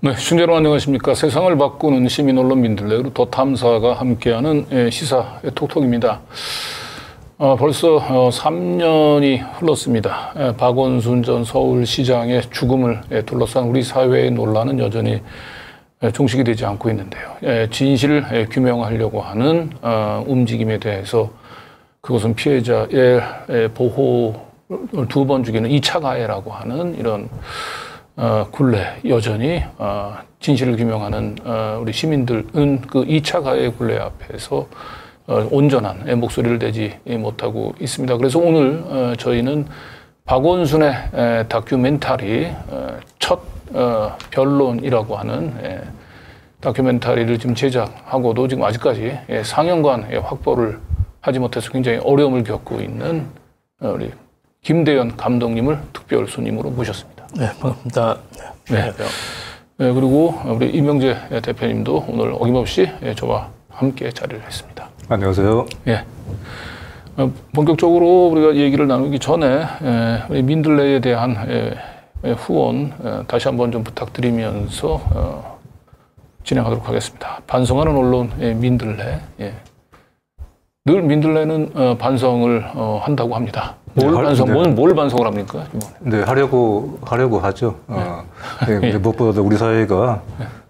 네, 시청자 안녕하십니까. 세상을 바꾸는 시민 언론 민들레 더 탐사가 함께하는 시사 톡톡입니다. 벌써 3년이 흘렀습니다. 박원순 전 서울시장의 죽음을 둘러싼 우리 사회의 논란은 여전히 종식이 되지 않고 있는데요. 진실을 규명하려고 하는 움직임에 대해서 그것은 피해자의 보호를 2번 죽이는 2차 가해라고 하는 이런 굴레, 여전히 진실을 규명하는 우리 시민들은 그 2차 가해 굴레 앞에서 온전한 목소리를 내지 못하고 있습니다. 그래서 오늘 저희는 박원순의 다큐멘터리 첫 변론이라고 하는 다큐멘터리를 지금 제작하고도 지금 아직까지 상영관 확보를 하지 못해서 굉장히 어려움을 겪고 있는 우리 김대현 감독님을 특별 손님으로 모셨습니다. 네, 반갑습니다. 네. 네, 그리고 우리 이명재 대표님도 오늘 어김없이 저와 함께 자리를 했습니다. 안녕하세요. 예. 본격적으로 우리가 얘기를 나누기 전에 우리 민들레에 대한 후원 다시 한번 좀 부탁드리면서 진행하도록 하겠습니다. 반성하는 언론 민들레. 예. 늘 민들레는 반성을 한다고 합니다. 뭘 반성을 합니까? 이번에? 네, 하려고 하죠. 네, 무엇보다도 우리 사회가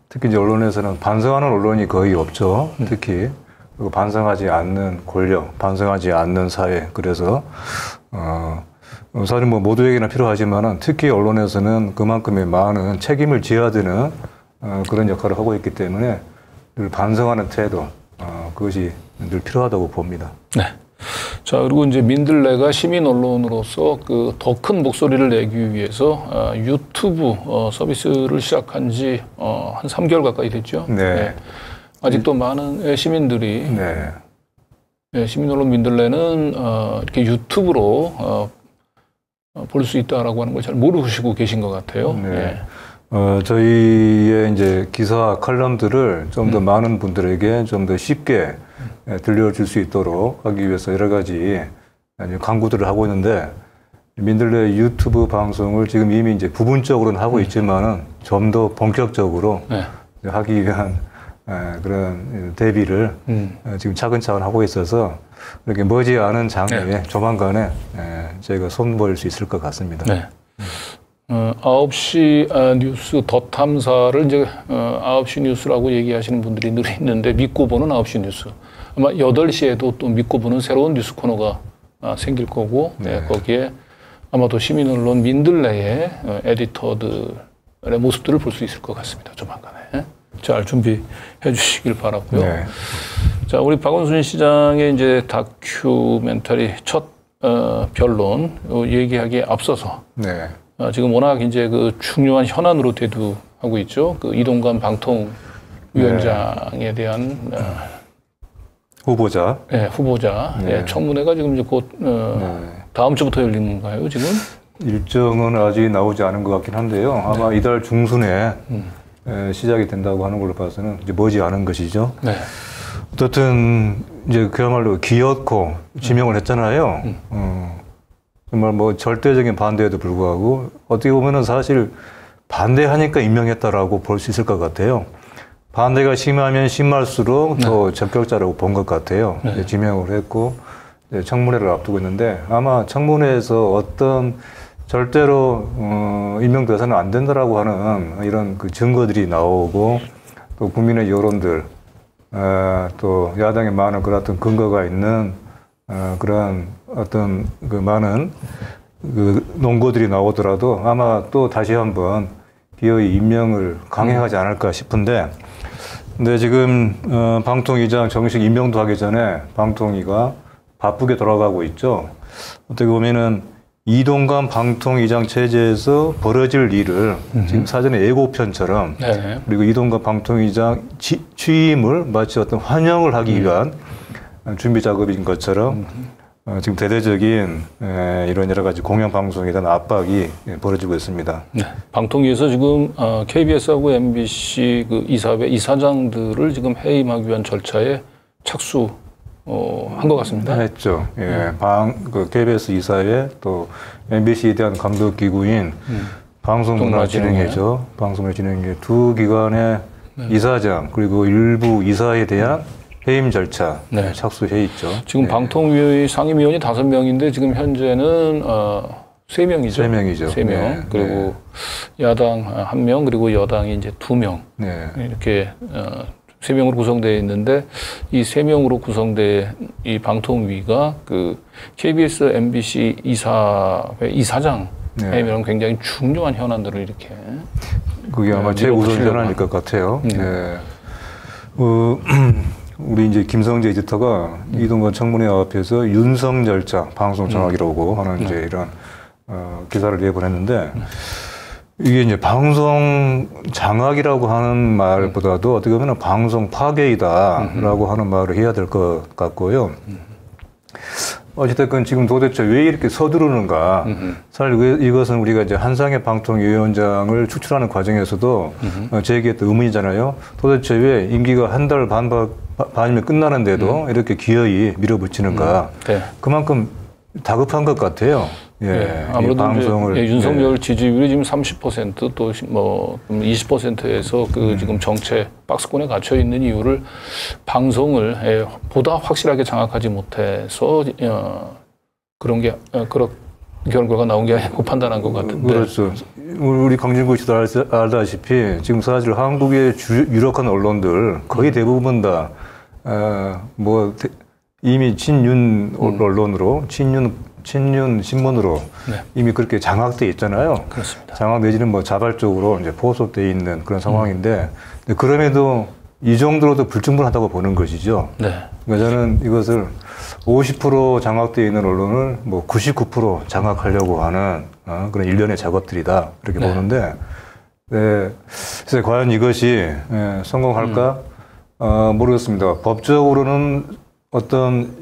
특히 이제 언론에서는 반성하는 언론이 거의 없죠. 특히 그리고 반성하지 않는 권력, 반성하지 않는 사회. 그래서 사실 뭐 모두에게나 필요하지만은 특히 언론에서는 그만큼의 많은 책임을 져야 되는 그런 역할을 하고 있기 때문에 늘 반성하는 태도, 그것이 늘 필요하다고 봅니다. 네. 자, 그리고 이제 민들레가 시민 언론으로서 그 더 큰 목소리를 내기 위해서 유튜브 서비스를 시작한 지 한 3개월 가까이 됐죠. 네. 네. 아직도 많은 시민들이 시민 언론 민들레는 이렇게 유튜브로 볼 수 있다라고 하는 걸 잘 모르시고 계신 것 같아요. 네. 저희의 이제 기사 칼럼들을 좀 더 많은 분들에게 좀 더 쉽게 들려줄 수 있도록 하기 위해서 여러 가지 강구들을 하고 있는데, 민들레 유튜브 방송을 지금 이미 이제 부분적으로는 하고 있지만은 좀 더 본격적으로 하기 위한 그런 대비를 지금 차근차근 하고 있어서 이렇게 머지않은 장래에 조만간에 저희가 선보일 수 있을 것 같습니다. 네. 9시 뉴스 더 탐사를 이제 9시 뉴스라고 얘기하시는 분들이 늘 있는데, 믿고 보는 9시 뉴스. 아마 8시에도 또 믿고 보는 새로운 뉴스 코너가 생길 거고, 거기에 아마도 시민 언론 민들레의 에디터들의 모습들을 볼 수 있을 것 같습니다. 조만간에. 잘 준비해 주시길 바라고요. 네. 자, 우리 박원순 시장의 이제 다큐멘터리 첫 변론 얘기하기에 앞서서 지금 워낙 이제 그 중요한 현안으로 대두하고 있죠. 그 이동관 방통위원장에 대한 후보자. 네, 후보자. 청문회가 지금 이제 곧 다음 주부터 열리는 건가요, 지금? 일정은 아직 나오지 않은 것 같긴 한데요. 아마 이달 중순에 시작이 된다고 하는 걸로 봐서는 이제 머지 않은 것이죠. 네. 어쨌든 이제 그야말로 기어코 지명을 했잖아요. 정말 뭐 절대적인 반대에도 불구하고 어떻게 보면은 사실 반대하니까 임명했다라고 볼 수 있을 것 같아요. 반대가 심하면 심할수록 더 적격자라고 본 것 같아요. 지명을 했고 청문회를 앞두고 있는데, 아마 청문회에서 어떤 절대로 임명돼서는 안 된다라고 하는 이런 그 증거들이 나오고, 또 국민의 여론들, 또 야당의 많은 그런 어떤 근거가 있는 그런 어떤 그 많은 그 논거들이 나오더라도 아마 또 다시 한번 기어이 임명을 강행하지 않을까 싶은데, 근데 지금 방통위장 정식 임명도 하기 전에 방통위가 바쁘게 돌아가고 있죠. 어떻게 보면은 이동관 방통위장 체제에서 벌어질 일을 지금 사전에 예고편처럼, 그리고 이동관 방통위장 취임을 마치 어떤 환영을 하기 위한 준비 작업인 것처럼 지금 대대적인 이런 여러 가지 공영방송에 대한 압박이 벌어지고 있습니다. 네. 방통위에서 지금 KBS하고 MBC 그 이사회 이사장들을 지금 해임하기 위한 절차에 착수 한 것 같습니다. 했죠. 그 KBS 이사회 또 MBC에 대한 감독 기구인 방송문화진흥회죠. 방송문화진흥회 두 기관의 네. 이사장 그리고 일부 이사에 대한 해임 절차 네. 착수해 있죠. 지금 네. 방통위 상임위원이 5명인데 지금 현재는 3명이죠. 3명이죠. 3명. 네. 그리고 네. 야당 1명 그리고 여당이 이제 2명. 네. 이렇게 3명으로 구성되어 있는데 이 3명으로 구성된 이 방통위가 그 KBS, MBC 이사장 해임이라는 굉장히 중요한 현안들을 이렇게 그게 아마 최우선 현안일 것 같아요. 네. 우리 이제 김성재 에디터가 이동관 청문회 앞에서 윤석 절차 방송 장악이라고 하는 이제 이런 기사를 내보냈는데 이게 이제 방송 장악이라고 하는 말보다도 어떻게 보면 방송 파괴이다라고 하는 말을 해야 될 것 같고요. 어찌됐건 지금 도대체 왜 이렇게 서두르는가. 사실 이것은 우리가 이제 한상혜 방통위원장을 추출하는 과정에서도 제기했던 의문이잖아요. 도대체 왜 임기가 한 달 반이면 끝나는데도 이렇게 기어이 밀어붙이는가. 네. 그만큼 다급한 것 같아요. 예, 네, 아무래도 방송을 윤석열 지지율이 지금 30% 또 뭐 20%에서 그 지금 정체 박스권에 갇혀 있는 이유를 방송을 보다 확실하게 장악하지 못해서 그런 결과가 나온 게 아니고 판단한 것 같은데. 그렇죠. 우리 강진구 씨도 알다시피 지금 사실 한국의 유력한 언론들 거의 대부분 다 이미 친윤 언론으로 친윤 신문으로 네. 이미 그렇게 장악돼 있잖아요. 그렇습니다. 장악 내지는 뭐 자발적으로 이제 포섭돼 있는 그런 상황인데 그럼에도 이 정도로도 불충분하다고 보는 것이죠. 네. 그러니까 저는 이것을 50% 장악돼 있는 언론을 뭐 99% 장악하려고 하는 그런 일련의 작업들이다 이렇게 네. 보는데, 네. 그래서 과연 이것이 성공할까 모르겠습니다. 법적으로는 어떤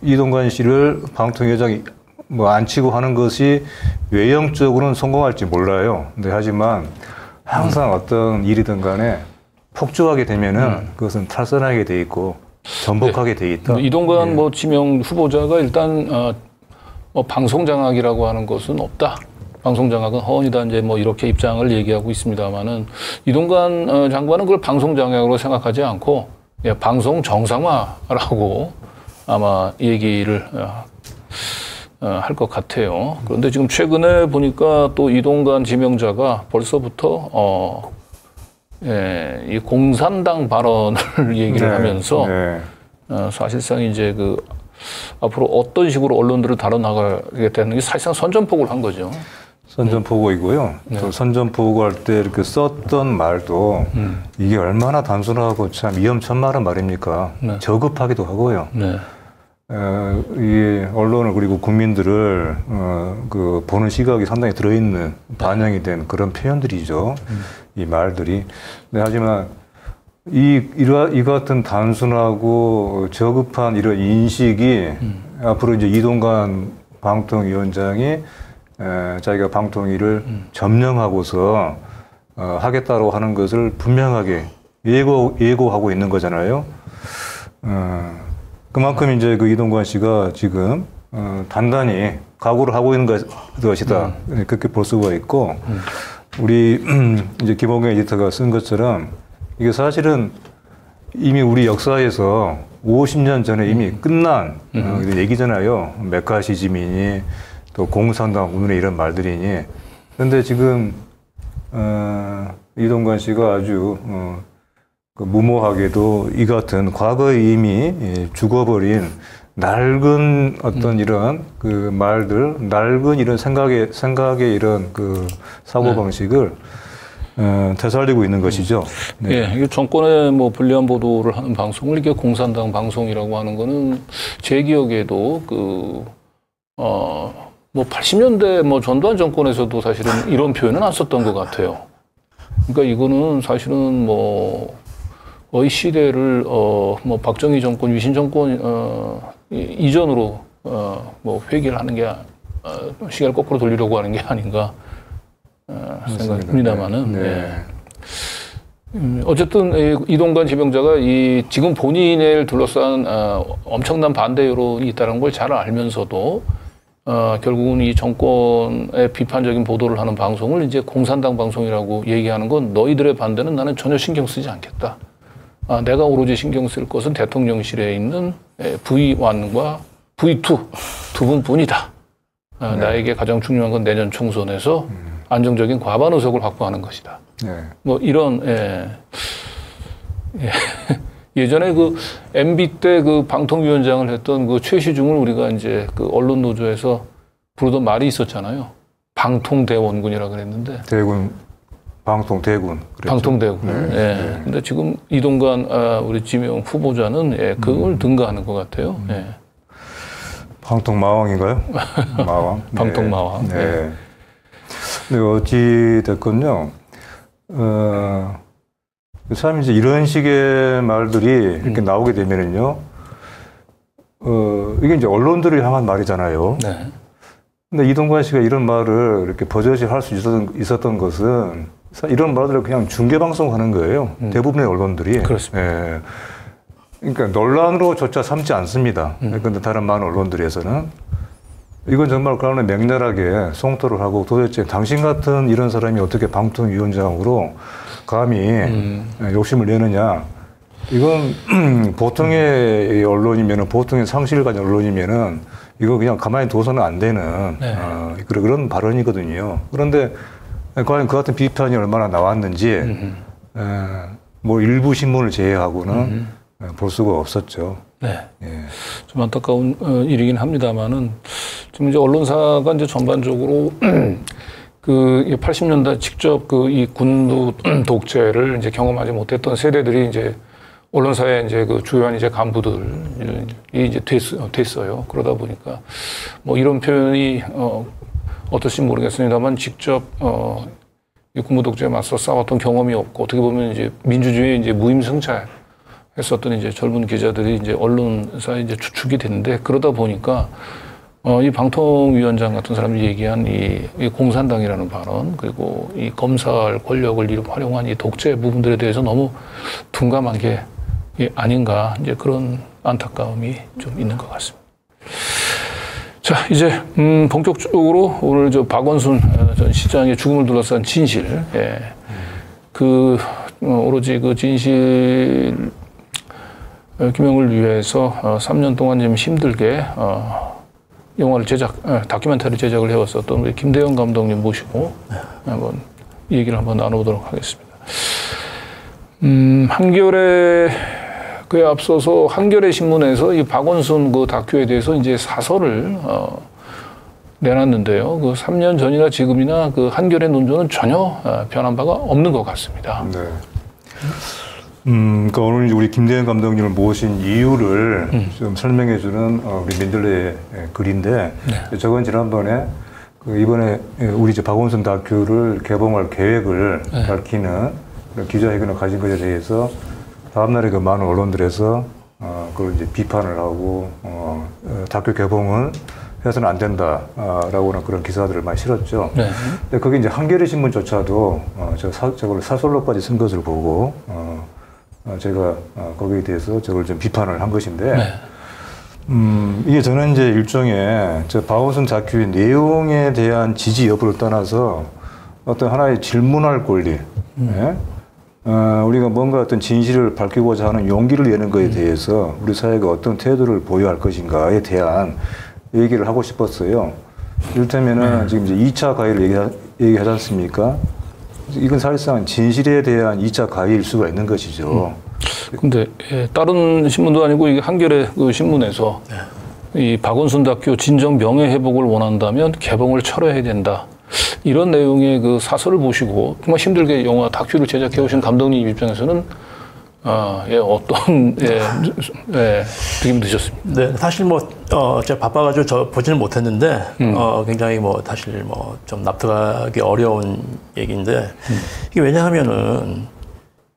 이동관 씨를 방통위원장이 뭐 앉히고 하는 것이 외형적으로는 성공할지 몰라요. 근데 하지만 항상 어떤 일이든 간에 폭주하게 되면은 그것은 탈선하게 돼 있고 전복하게 돼 있다. 이동관 뭐 지명 후보자가 일단 방송 장악이라고 하는 것은 없다. 방송 장악은 허언이다. 이제 뭐 이렇게 입장을 얘기하고 있습니다만은 이동관 장관은 그걸 방송 장악으로 생각하지 않고 방송 정상화라고 아마 얘기를 할 것 같아요. 그런데 지금 최근에 보니까 또 이동관 지명자가 벌써부터 이 공산당 발언을 얘기를 하면서 사실상 이제 그 앞으로 어떤 식으로 언론들을 다뤄나가게 되는 게 사실상 선전포고를 한 거죠. 선전포고이고요. 또 선전포고할 때 이렇게 썼던 말도 이게 얼마나 단순하고 참 위험천만한 말입니까? 저급하기도 하고요. 이 언론을 그리고 국민들을 그 보는 시각이 상당히 들어있는 반영이 된 그런 표현들이죠. 이 말들이. 네, 하지만 이 같은 단순하고 저급한 이런 인식이 앞으로 이제 이동관 방통위원장이 자기가 방통위를 점령하고서 하겠다고 하는 것을 분명하게 예고하고 있는 거잖아요. 그만큼 이제 그 이동관 씨가 지금 단단히 각오를 하고 있는 것이다. 그렇게 볼 수가 있고, 우리 이제 김홍경 에디터가 쓴 것처럼 이게 사실은 이미 우리 역사에서 50년 전에 이미 끝난 얘기잖아요. 메카시즘이니 또 공산당 운운의 이런 말들이니. 그런데 지금 이동관 씨가 아주 무모하게도 이 같은 과거에 이미 죽어버린 낡은 어떤 이런 그 말들, 낡은 이런 생각의 이런 그 사고 방식을 되살리고 있는 것이죠. 네. 예, 이게 정권의 뭐 불리한 보도를 하는 방송을 이게 공산당 방송이라고 하는 거는 제 기억에도 뭐 80년대 뭐 전두환 정권에서도 사실은 이런 표현은 안 썼던 것 같아요. 그러니까 이거는 사실은 뭐 거의 시대를 뭐 박정희 정권, 위신 정권 이전으로 뭐 회귀를 하는 게 시계를 거꾸로 돌리려고 하는 게 아닌가 생각이 듭니다만은. 네. 어쨌든 이동관 지명자가 이 지금 본인을 둘러싼 엄청난 반대 여론이 있다는 걸 잘 알면서도 결국은 이 정권의 비판적인 보도를 하는 방송을 이제 공산당 방송이라고 얘기하는 건 너희들의 반대는 나는 전혀 신경 쓰지 않겠다. 내가 오로지 신경 쓸 것은 대통령실에 있는 V1과 V2 두 분뿐이다. 네. 나에게 가장 중요한 건 내년 총선에서 안정적인 과반 의석을 확보하는 것이다. 네. 뭐 이런 예전에 그 MB 때 그 방통위원장을 했던 그 최시중을 우리가 이제 그 언론 노조에서 부르던 말이 있었잖아요. 방통대원군이라 그랬는데. 대군, 방통대군. 방통대군. 네. 네. 근데 지금 이동관 우리 지명 후보자는 그걸 등가하는 것 같아요. 네. 방통마왕인가요? 마왕. 방통마왕. 네. 네. 근데 어찌 됐건요. 참 이제 이런 식의 말들이 이렇게 나오게 되면은요, 이게 이제 언론들을 향한 말이잖아요. 네. 근데 이동관 씨가 이런 말을 이렇게 버젓이 할 수 있었던 것은 이런 말들을 그냥 중계방송 하는 거예요. 대부분의 언론들이. 그렇습니다. 예. 그러니까 논란으로조차 삼지 않습니다. 그런데 다른 많은 언론들에서는 이건 정말 그러나 맹렬하게 송토를 하고 도대체 당신 같은 이런 사람이 어떻게 방통위원장으로 감히 욕심을 내느냐. 이건 보통의 언론이면은, 보통의 상식을 가진 언론이면은 이거 그냥 가만히 둬서는 안 되는 네. 그런 발언이거든요. 그런데 과연 그 같은 비판이 얼마나 나왔는지 뭐 일부 신문을 제외하고는 볼 수가 없었죠. 네. 예. 좀 안타까운 일이긴 합니다만은 지금 이제 언론사가 이제 전반적으로 그 80년대 직접 그 이 군부 독재를 이제 경험하지 못했던 세대들이 이제 언론사의 이제 그 주요한 이제 간부들이 이제 됐어요. 그러다 보니까 뭐 이런 표현이 어떨지 모르겠습니다만 직접 이 군부 독재에 맞서 싸웠던 경험이 없고 어떻게 보면 이제 민주주의의 이제 무임승차 했었던 이제 젊은 기자들이 이제 언론사에 이제 주축이 됐는데 그러다 보니까 이 방통위원장 같은 사람이 얘기한 이 공산당이라는 발언 그리고 이 검찰 권력을 활용한 이 독재 부분들에 대해서 너무 둔감한 게 아닌가 이제 그런 안타까움이 좀 있는 것 같습니다. 자 이제 본격적으로 오늘 저 박원순 전 시장의 죽음을 둘러싼 진실, 그 오로지 그 진실 규명을 위해서 3년 동안 좀 힘들게 영화를 다큐멘터리 제작을 해왔었던 우리 김대영 감독님 모시고 한번 얘기를 한번 나눠보도록 하겠습니다. 한겨레 그에 앞서서 한겨레 신문에서 이 박원순 그 다큐에 대해서 이제 사설을 내놨는데요. 그 3년 전이나 지금이나 그 한겨레 논조는 전혀 변한 바가 없는 것 같습니다. 네. 그러니까 오늘 우리 김대현 감독님을 모신 이유를 좀 설명해주는 우리 민들레의 글인데, 네. 저건 지난번에 이번에 우리 박원순 다큐를 개봉할 계획을 네. 밝히는 그런 기자회견을 가진 것에 대해서 다음날에 그 많은 언론들에서 그걸 이제 비판을 하고 다큐 개봉은 해서는 안 된다라고는 그런 기사들을 많이 실었죠. 네. 근데 그게 이제 한겨레 신문조차도 저걸 사설로까지 쓴 것을 보고 제가 거기에 대해서 저걸 좀 비판을 한 것인데, 네. 이게 저는 이제 일종의 저 박원순 다큐의 내용에 대한 지지 여부를 떠나서 어떤 하나의 질문할 권리, 예? 우리가 뭔가 어떤 진실을 밝히고자 하는 용기를 내는 것에 대해서 우리 사회가 어떤 태도를 보여야 할 것인가에 대한 얘기를 하고 싶었어요. 이를테면은 지금 이제 2차 가해를 얘기하지 않습니까? 이건 사실상 진실에 대한 2차 가해일 수가 있는 것이죠. 근데 다른 신문도 아니고 이게 한겨레 그 신문에서 이 박원순 다큐 진정 명예 회복을 원한다면 개봉을 철회해야 된다. 이런 내용의 그 사설을 보시고 정말 힘들게 영화 다큐를 제작해 오신 감독님 입장에서는 어떤 느낌 드셨습니까? 네, 사실 제가 바빠가지고 저 보지는 못했는데 굉장히 사실 좀 납득하기 어려운 얘기인데 이게 왜냐하면은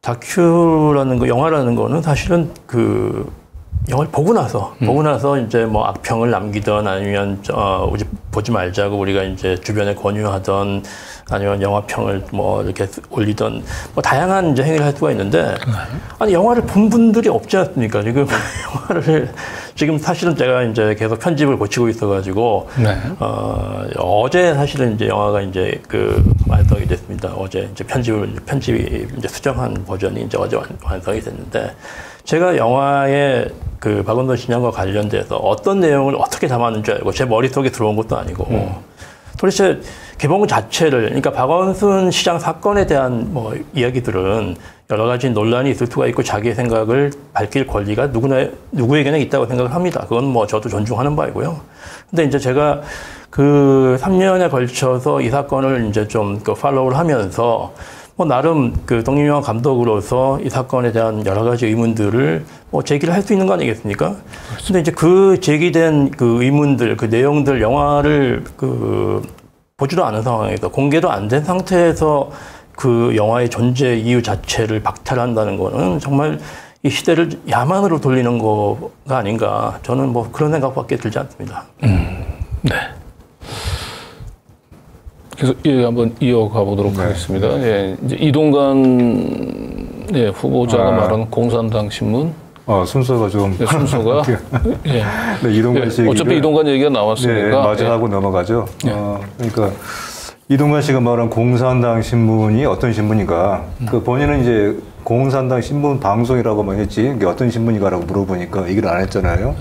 다큐라는 거, 영화라는 거는 사실은 그 영화를 보고 나서 이제 악평을 남기던 아니면 보지 말자고 우리가 이제 주변에 권유하던 아니면 영화평을 뭐 이렇게 올리던 뭐 다양한 이제 행위를 할 수가 있는데 아니 영화를 본 분들이 없지 않습니까? 지금 영화를 지금 사실은 제가 이제 계속 편집을 고치고 있어가지고 어제 사실은 이제 영화가 이제 그 완성이 됐습니다. 어제 이제 편집이 이제 수정한 버전이 이제 어제 완성이 됐는데 제가 영화의 그 박원순 시장과 관련돼서 어떤 내용을 어떻게 담았는 줄 알고 제 머릿속에 들어온 것도 아니고 도대체 개봉 자체를 그러니까 박원순 시장 사건에 대한 뭐 이야기들은 여러 가지 논란이 있을 수가 있고 자기의 생각을 밝힐 권리가 누구에게나 있다고 생각을 합니다. 그건 뭐 저도 존중하는 바이고요. 근데 이제 제가 그 3년에 걸쳐서 이 사건을 이제 좀 그 팔로우를 하면서 뭐 나름 그 독립영화 감독으로서 이 사건에 대한 여러 가지 의문들을 뭐 제기를 할 수 있는 거 아니겠습니까? 근데 이제 그 제기된 그 의문들, 그 내용들 영화를 그 보지도 않은 상황에서 공개도 안 된 상태에서 그 영화의 존재 이유 자체를 박탈한다는 거는 정말 이 시대를 야만으로 돌리는 거가 아닌가. 저는 뭐 그런 생각밖에 들지 않습니다. 네. 그래서 예, 한번 이어가 보도록 하겠습니다. 예, 이제 이동관 후보자가 말하는 공산당 신문. 순서가 좀. 네, 순서가. 예. 네, 이동관 씨. 어차피 이동관 얘기가 나왔으니까. 네, 맞이하고 넘어가죠. 그러니까 이동관 씨가 말한 공산당 신문이 어떤 신문인가. 그 본인은 이제 공산당 신문 방송이라고만 했지, 이게 어떤 신문인가라고 물어보니까 얘기를 안 했잖아요.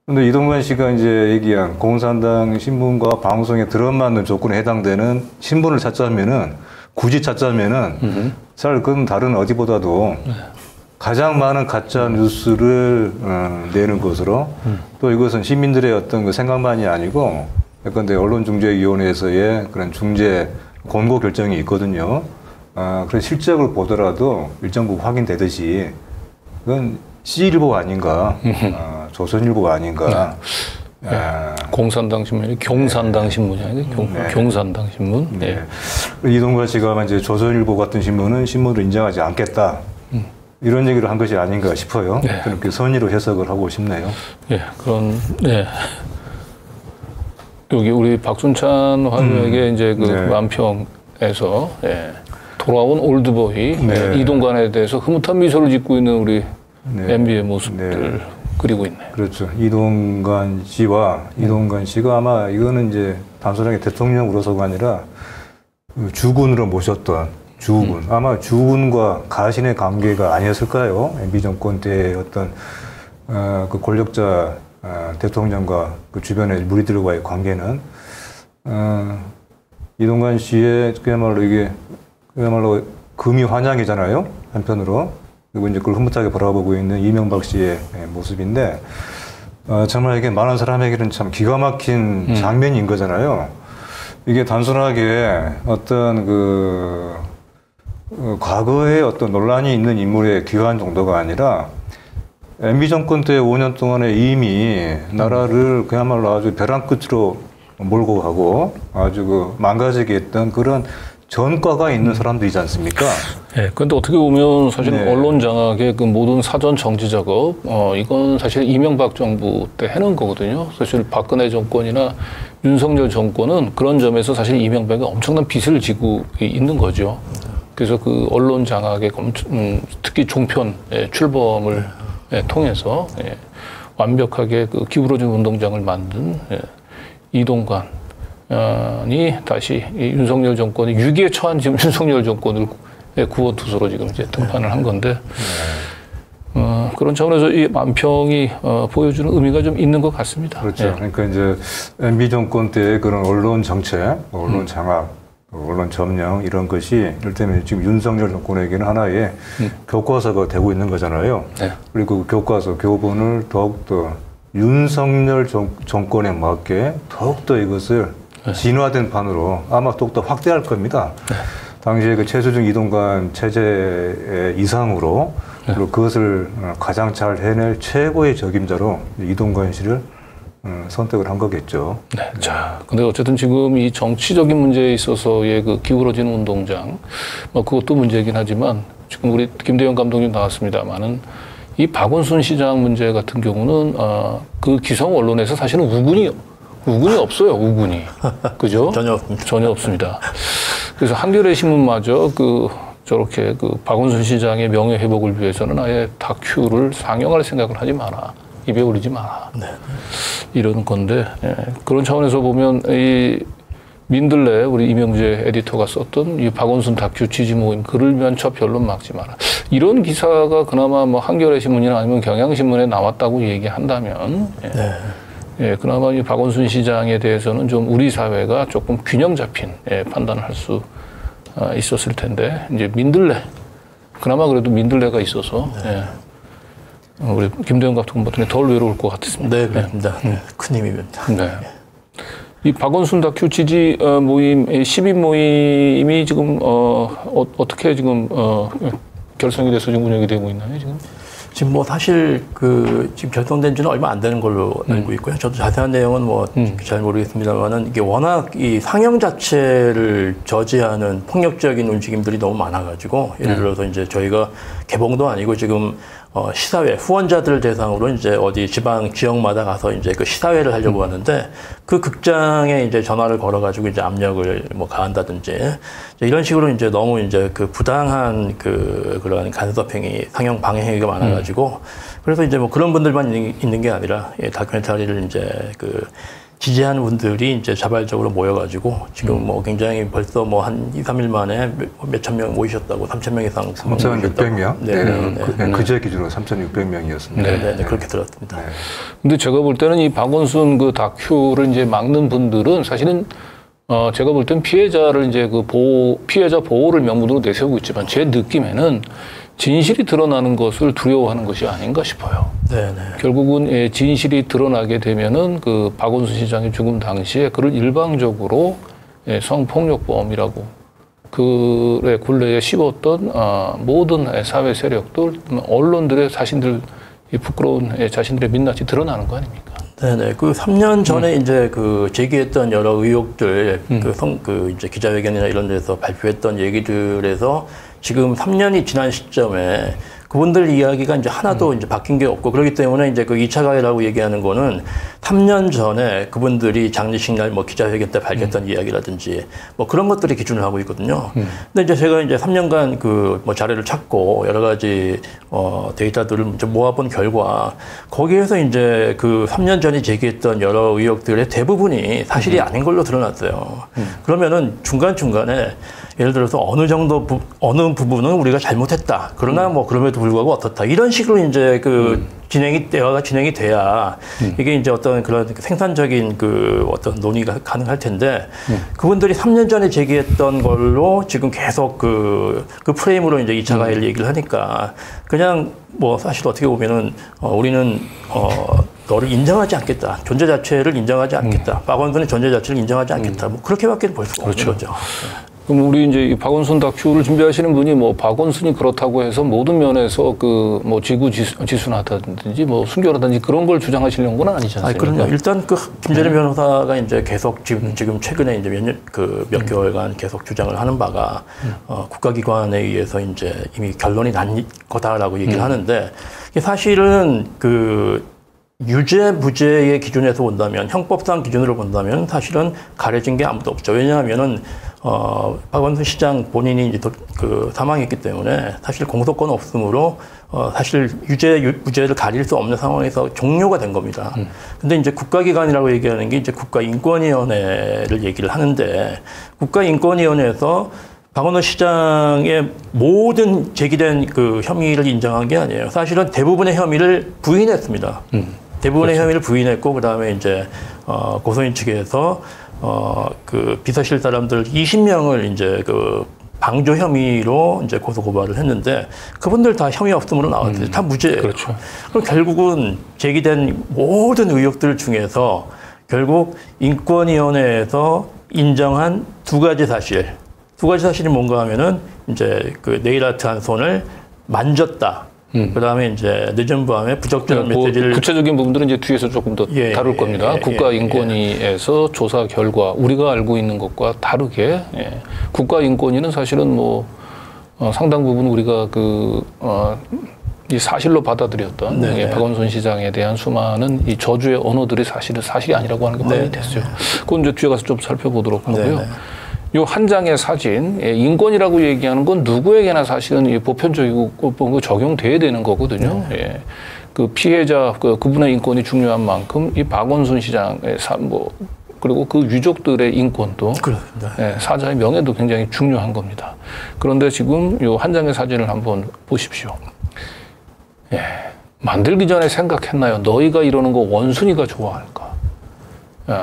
근데 이동관 씨가 이제 얘기한 공산당 신문과 방송에 들어맞는 조건에 해당되는 신문을 굳이 찾자면은, 사실 그건 다른 어디보다도 가장 많은 가짜 뉴스를 내는 것으로 또 이것은 시민들의 어떤 그 생각만이 아니고 예컨대 언론중재위원회에서의 그런 중재 권고 결정이 있거든요. 그래서 실적을 보더라도 일정 부분 확인되듯이 그건 C일보 아닌가, 조선일보가 아닌가. 공산당 신문이 경산당 신문이 아니고 경산당 신문. 네. 이동관 씨가 이제 조선일보 같은 신문을 인정하지 않겠다. 이런 얘기를 한 것이 아닌가 싶어요. 그렇게 선의로 해석을 하고 싶네요. 예, 그런, 여기 우리 박순찬 화류에게 이제 그 만평에서 돌아온 올드보이 이동관에 대해서 흐뭇한 미소를 짓고 있는 우리 MB의 모습들 그리고 있네요. 그렇죠. 이동관 씨와 이동관 씨가 아마 이거는 이제 단순하게 대통령으로서가 아니라 주군으로 모셨던 주군, 아마 주군과 가신의 관계가 아니었을까요? MB 정권 때의 어떤 그 권력자 대통령과 그 주변의 무리들과의 관계는 이동관 씨의 그야말로 금이 환영이잖아요. 한편으로 그리고 이제 그걸 흐뭇하게 바라보고 있는 이명박 씨의 모습인데 정말 이게 많은 사람에게는 참 기가 막힌 장면인 거잖아요. 이게 단순하게 어떤 과거에 어떤 논란이 있는 인물의 귀환 정도가 아니라 MB 정권 때 5년 동안에 이미 나라를 그야말로 아주 벼랑 끝으로 몰고 가고 아주 그 망가지게 했던 그런 전과가 있는 사람들이지 않습니까? 네, 근데 어떻게 보면 사실 언론 장악의 그 모든 사전 정지 작업, 이건 사실 이명박 정부 때 해놓은 거거든요. 사실 박근혜 정권이나 윤석열 정권은 그런 점에서 사실 이명박이 엄청난 빚을 지고 있는 거죠. 그래서 그 언론 장악의 특히 종편 출범을 통해서 완벽하게 그 기울어진 운동장을 만든 이동관이 다시 윤석열 정권이 위기에 처한 지금 윤석열 정권을 구원투수로 지금 이제 등판을 한 건데 그런 차원에서 이 만평이 보여주는 의미가 좀 있는 것 같습니다. 그렇죠. 그러니까 이제 MB 정권 때의 그런 언론 정책, 언론 장악, 언론 점령 이런 것이 이를테면 지금 윤석열 정권에게는 하나의 교과서가 되고 있는 거잖아요. 그리고 그 교과서, 교본을 더욱더 윤석열 정권에 맞게 더욱더 이것을 진화된 판으로 아마 더욱더 확대할 겁니다. 당시에 그 최수중 이동관 체제 이상으로 그리고 그것을 가장 잘 해낼 최고의 적임자로 이동관 씨를 선택을 한 거겠죠. 네. 자, 근데 어쨌든 지금 이 정치적인 문제에 있어서의 그 기울어지는 운동장, 뭐 그것도 문제이긴 하지만 지금 우리 김대영 감독님 나왔습니다만은 이 박원순 시장 문제 같은 경우는 그 기성 언론에서 사실은 우군이 없어요, 우군이. 그죠? 전혀 없습니다. 전혀 없습니다. 그래서 한겨레 신문마저 저렇게 박원순 시장의 명예 회복을 위해서는 아예 다큐를 상영할 생각을 하지 마라. 입에 올리지 마라. 네. 이러는 건데, 예. 그런 차원에서 보면 이 민들레 우리 이명재 에디터가 썼던 이 박원순 다큐 지지 모임 그를 위한 첫 변론 막지 마라. 이런 기사가 그나마 뭐 한겨레 신문이나 아니면 경향신문에 나왔다고 얘기한다면, 예. 네. 예, 그나마 이 박원순 시장에 대해서는 좀 우리 사회가 조금 균형 잡힌 판단을 할 수 있었을 텐데, 이제 민들레, 그나마 그래도 민들레가 있어서, 예. 우리 김대영 같은 분들이 덜 외로울 것 같습니다. 네, 그렇습니다. 네. 큰 힘입니다. 네. 이 박원순 다큐 지지 모임, 10인 모임이 지금, 어떻게 지금, 결성이 돼서 지금 운영이 되고 있나요, 지금? 지금 뭐 사실 지금 결정된 지는 얼마 안 되는 걸로 알고 있고요. 저도 자세한 내용은 뭐 잘 모르겠습니다만은 이게 워낙 이 상영 자체를 저지하는 폭력적인 움직임들이 너무 많아가지고 예를 들어서 이제 저희가 개봉도 아니고 지금 시사회 후원자들 대상으로 이제 어디 지방 지역마다 가서 이제 그 시사회를 하려고 하는데 그 극장에 이제 전화를 걸어가지고 이제 압력을 뭐 가한다든지 이런 식으로 이제 너무 이제 그 부당한 그런 간섭행위, 상영 방해 행위가 많아가지고 그래서 이제 뭐 그런 분들만 있는 게 아니라 다큐멘터리를 이제 지지하는 분들이 이제 자발적으로 모여가지고 지금 뭐 굉장히 벌써 뭐 한 2, 3일 만에 몇천 명 모이셨다고 3,000명 이상 3,600명? 네. 그제 기준으로 3,600명이었습니다. 네, 그렇게 들었습니다. 네. 근데 제가 볼 때는 이 박원순 다큐를 이제 막는 분들은 사실은 제가 볼 땐 피해자를 이제 피해자 보호를 명분으로 내세우고 있지만 제 느낌에는 진실이 드러나는 것을 두려워하는 것이 아닌가 싶어요. 네. 결국은 진실이 드러나게 되면은 박원순 시장의 죽음 당시에 그를 일방적으로 성폭력범이라고 그의 굴레에 씹었던 모든 사회 세력들, 언론들의 자신들 부끄러운 자신들의 민낯이 드러나는 거 아닙니까? 네네. 3년 전에 이제 제기했던 여러 의혹들, 이제 기자회견이나 이런 데서 발표했던 얘기들에서 지금 3년이 지난 시점에 그분들 이야기가 이제 하나도 이제 바뀐 게 없고 그렇기 때문에 이제 2차 가해라고 얘기하는 거는 3년 전에 그분들이 장례식 날 뭐 기자회견 때 밝혔던 이야기라든지 뭐 그런 것들이 기준을 하고 있거든요. 근데 이제 제가 이제 3년간 뭐 자료를 찾고 여러 가지 데이터들을 이제 모아본 결과 거기에서 이제 3년 전에 제기했던 여러 의혹들의 대부분이 사실이 아닌 걸로 드러났어요. 그러면은 중간중간에 예를 들어서 어느 부분은 우리가 잘못했다. 그러나 뭐 그럼에도 불구하고 어떻다. 이런 식으로 이제 대화가 진행이 돼야 이게 이제 어떤 그런 생산적인 어떤 논의가 가능할 텐데 그분들이 3년 전에 제기했던 걸로 지금 계속 그 프레임으로 이제 2차 가해를 얘기를 하니까 그냥 뭐 사실 어떻게 보면은 우리는 너를 인정하지 않겠다. 존재 자체를 인정하지 않겠다. 박원순의 존재 자체를 인정하지 않겠다. 뭐 그렇게밖에 볼 수가 없는 거죠. 그럼 우리 이제 이 박원순 다큐를 준비하시는 분이 뭐 박원순이 그렇다고 해서 모든 면에서 뭐 지구 지순하다든지 뭐 순결하다든지 그런 걸 주장하시려는 건 아니지 않습니까? 그럼요. 일단 김재련 변호사가 이제 계속 지금 최근에 이제 몇 개월간 계속 주장을 하는 바가 국가기관에 의해서 이제 이미 결론이 난 거다라고 얘기를 하는데 사실은 유죄, 무죄의 기준에서 본다면, 형법상 기준으로 본다면 사실은 가려진 게 아무도 없죠. 왜냐하면은, 박원순 시장 본인이 이제 사망했기 때문에 사실 공소권 없음으로, 사실 유죄, 무죄를 가릴 수 없는 상황에서 종료가 된 겁니다. 근데 이제 국가기관이라고 얘기하는 게 이제 국가인권위원회를 얘기를 하는데, 국가인권위원회에서 박원순 시장의 모든 제기된 혐의를 인정한 게 아니에요. 사실은 대부분의 혐의를 부인했습니다. 대부분의 혐의를 부인했고, 그 다음에 이제, 고소인 측에서, 비서실 사람들 20명을 이제 방조 혐의로 이제 고발을 했는데, 그분들 다 혐의 없음으로 나왔어요. 다 무죄예요. 그렇죠. 그럼 결국은 제기된 모든 의혹들 중에서 결국 인권위원회에서 인정한 두 가지 사실이 뭔가 하면은 이제 네일 아트 한 손을 만졌다. 그다음에 이제 늦은 밤에 부적절한 메시지를 구체적인 부분들은 이제 뒤에서 조금 더 다룰 겁니다. 국가인권위에서 조사 결과 우리가 알고 있는 것과 다르게 국가인권위는 사실은 뭐 상당 부분 우리가 이 사실로 받아들였던 네. 박원순 시장에 대한 수많은 이 저주의 언어들이 사실은 사실이 아니라고 하는 게 확인이 됐어요. 그건 이제 뒤에 가서 좀 살펴보도록 하고요. 네. 요 한 장의 사진, 인권이라고 얘기하는 건 누구에게나 사실은 보편적이고 적용돼야 되는 거거든요. 예. 그 피해자, 그분의 인권이 중요한 만큼 이 박원순 시장의 그리고 그 유족들의 인권도 예, 사자의 명예도 굉장히 중요한 겁니다. 그런데 지금 요 한 장의 사진을 한번 보십시오. 예. 만들기 전에 생각했나요? 너희가 이러는 거 원순이가 좋아할까? 예.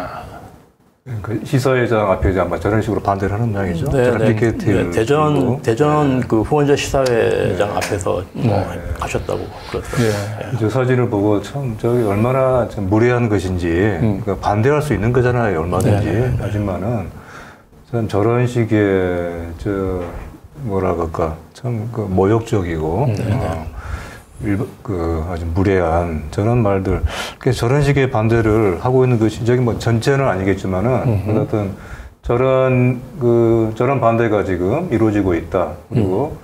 그 시사회장 앞에 이제 아마 저런 식으로 반대를 하는 모양이죠. 대전 그 후원자 시사회장 앞에서 가셨다고 그랬어요. 저 사진을 보고 참 저기 얼마나 좀 무례한 것인지 그러니까 반대할 수 있는 거잖아요, 얼마든지. 하지만은 참 저런 식의 뭐라 그럴까 참 그 모욕적이고. 아주 무례한 저런 말들, 저런 식의 반대를 하고 있는 것이 저기 뭐 전체는 아니겠지만은 어쨌든 저런 반대가 지금 이루어지고 있다. 그리고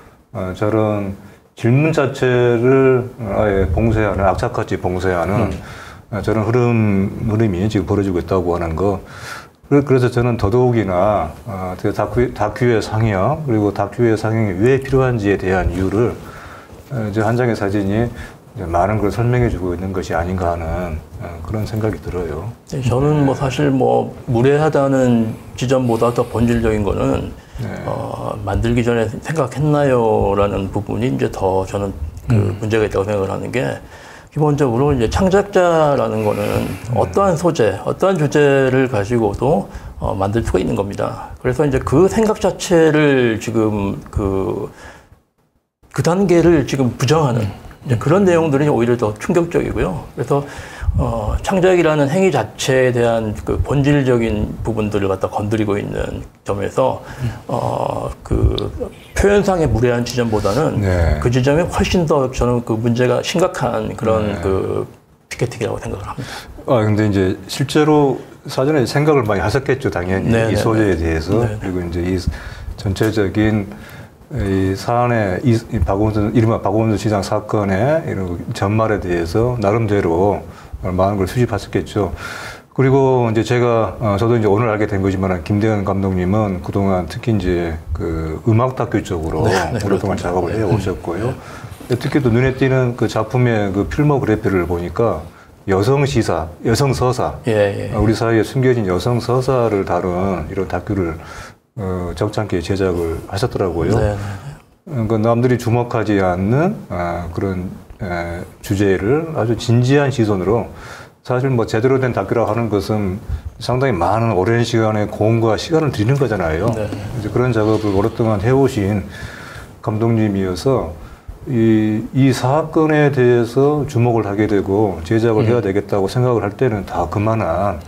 저런 질문 자체를 아예 봉쇄하는 악착같이 봉쇄하는 저런 흐름이 지금 벌어지고 있다고 하는 거. 그래서 저는 더더욱이나 다큐의 상영 그리고 다큐의 상영이 왜 필요한지에 대한 이유를 한 장의 사진이 많은 걸 설명해주고 있는 것이 아닌가 하는 그런 생각이 들어요. 저는 뭐 사실 뭐 무례하다는 지점보다 더 본질적인 거는 만들기 전에 생각했나요라는 부분이 이제 더 저는 그 문제가 있다고 생각을 하는 게 기본적으로 이제 창작자라는 거는 어떠한 소재, 어떠한 주제를 가지고도 만들 수가 있는 겁니다. 그래서 이제 그 생각 자체를 지금 그 단계를 지금 부정하는 이제 그런 내용들이 오히려 더 충격적이고요. 그래서 창작이라는 행위 자체에 대한 그 본질적인 부분들을 갖다 건드리고 있는 점에서 그 표현상의 무례한 지점보다는 그 지점이 훨씬 더 저는 그 문제가 심각한 그런 그 피켓팅이라고 생각을 합니다. 근데 이제 실제로 사전에 생각을 많이 하셨겠죠, 당연히 이 소재에 대해서. 그리고 이제 이 전체적인 이 사안의 이른바 박원순 시장 사건의 이런 전말에 대해서 나름대로 많은 걸 수집하셨겠죠. 그리고 이제 저도 이제 오늘 알게 된 거지만 김대현 감독님은 그동안 특히 이제 그 음악 다큐 쪽으로 오랫동안 작업을 해 오셨고요. 특히 또 눈에 띄는 그 작품의 그 필모그래피를 보니까 여성 서사, 우리 사이에 숨겨진 여성 서사를 다룬 이런 다큐를 적잖게 제작을 하셨더라고요. 그러니까 남들이 주목하지 않는 그런 주제를 아주 진지한 시선으로 사실 뭐 제대로 된 다큐라고 하는 것은 상당히 많은 오랜 시간의 공과 시간을 들이는 거잖아요. 이제 그런 작업을 오랫동안 해오신 감독님이어서 이 사건에 대해서 주목을 하게 되고 제작을 해야 되겠다고 생각을 할 때는 다 그만한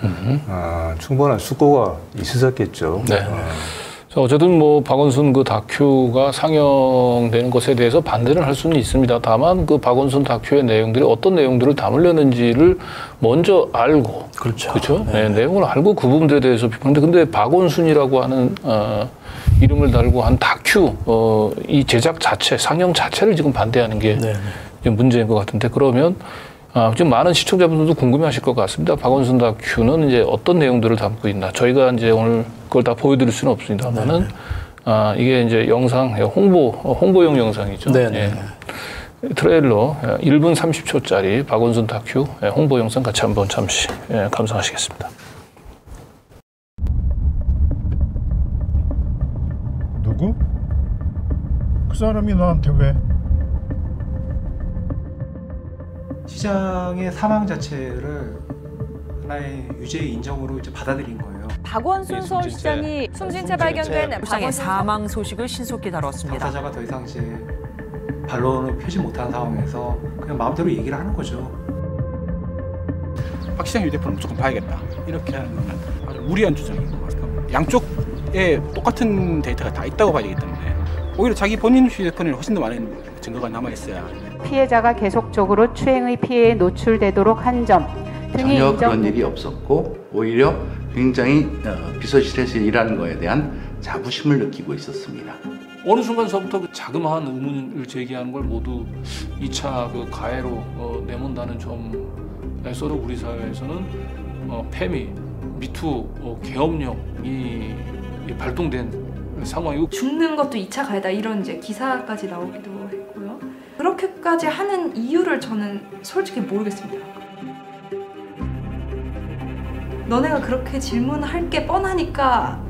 충분한 숙고가 있으셨겠죠. 어쨌든 뭐 박원순 그 다큐가 상영되는 것에 대해서 반대는 할 수는 있습니다. 다만 그 박원순 다큐의 내용들이 어떤 내용들을 담으려는지를 먼저 알고, 그렇죠? 내용을 알고 그 부분들에 대해서 비판하는데, 근데 박원순이라고 하는 이름을 달고 한 다큐 이 제작 자체, 상영 자체를 지금 반대하는 게 문제인 것 같은데, 그러면 지금 많은 시청자분들도 궁금해하실 것 같습니다. 박원순 다큐는 이제 어떤 내용들을 담고 있나? 저희가 이제 오늘 그걸 다 보여드릴 수는 없습니다만은 이게 이제 영상 홍보용 영상이죠. 트레일러 1분 30초짜리 박원순 다큐 홍보 영상 같이 한번 잠시 감상하시겠습니다. 누구? 그 사람이 나한테 왜? 시장의 사망 자체를 하나의 유죄의 인정으로 이제 받아들인 거예요. 박원순 서울시장이 숨진 채 발견된 불상의 사망 소식을 신속히 다뤘습니다. 당사자가 더 이상 이제 반론을 펴지 못한 상황에서 그냥 마음대로 얘기를 하는 거죠. 박 시장 휴대폰을 무조건 봐야겠다. 이렇게 하는 건 아주 무리한 주장인 것 같아요. 양쪽에 똑같은 데이터가 다 있다고 봐야 되기 때문에 오히려 자기 본인 휴대폰에 훨씬 더 많은 증거가 남아있어야. 피해자가 계속적으로 추행의 피해에 노출되도록 한 점 등의 전혀 그런 일이 없었고 오히려 굉장히 비서실에서 일하는 거에 대한 자부심을 느끼고 있었습니다. 어느 순간서부터 그 자그마한 의문을 제기하는 걸 모두 2차 그 가해로 내몬다는 점에서도 우리 사회에서는 페미, 미투, 계엄령이 발동된 상황이고 죽는 것도 2차 가해다 이런 이제 기사까지 나오기도 했고요. 그렇게까지 하는 이유를 저는 솔직히 모르겠습니다. 너네가 그렇게 질문할 게 뻔하니까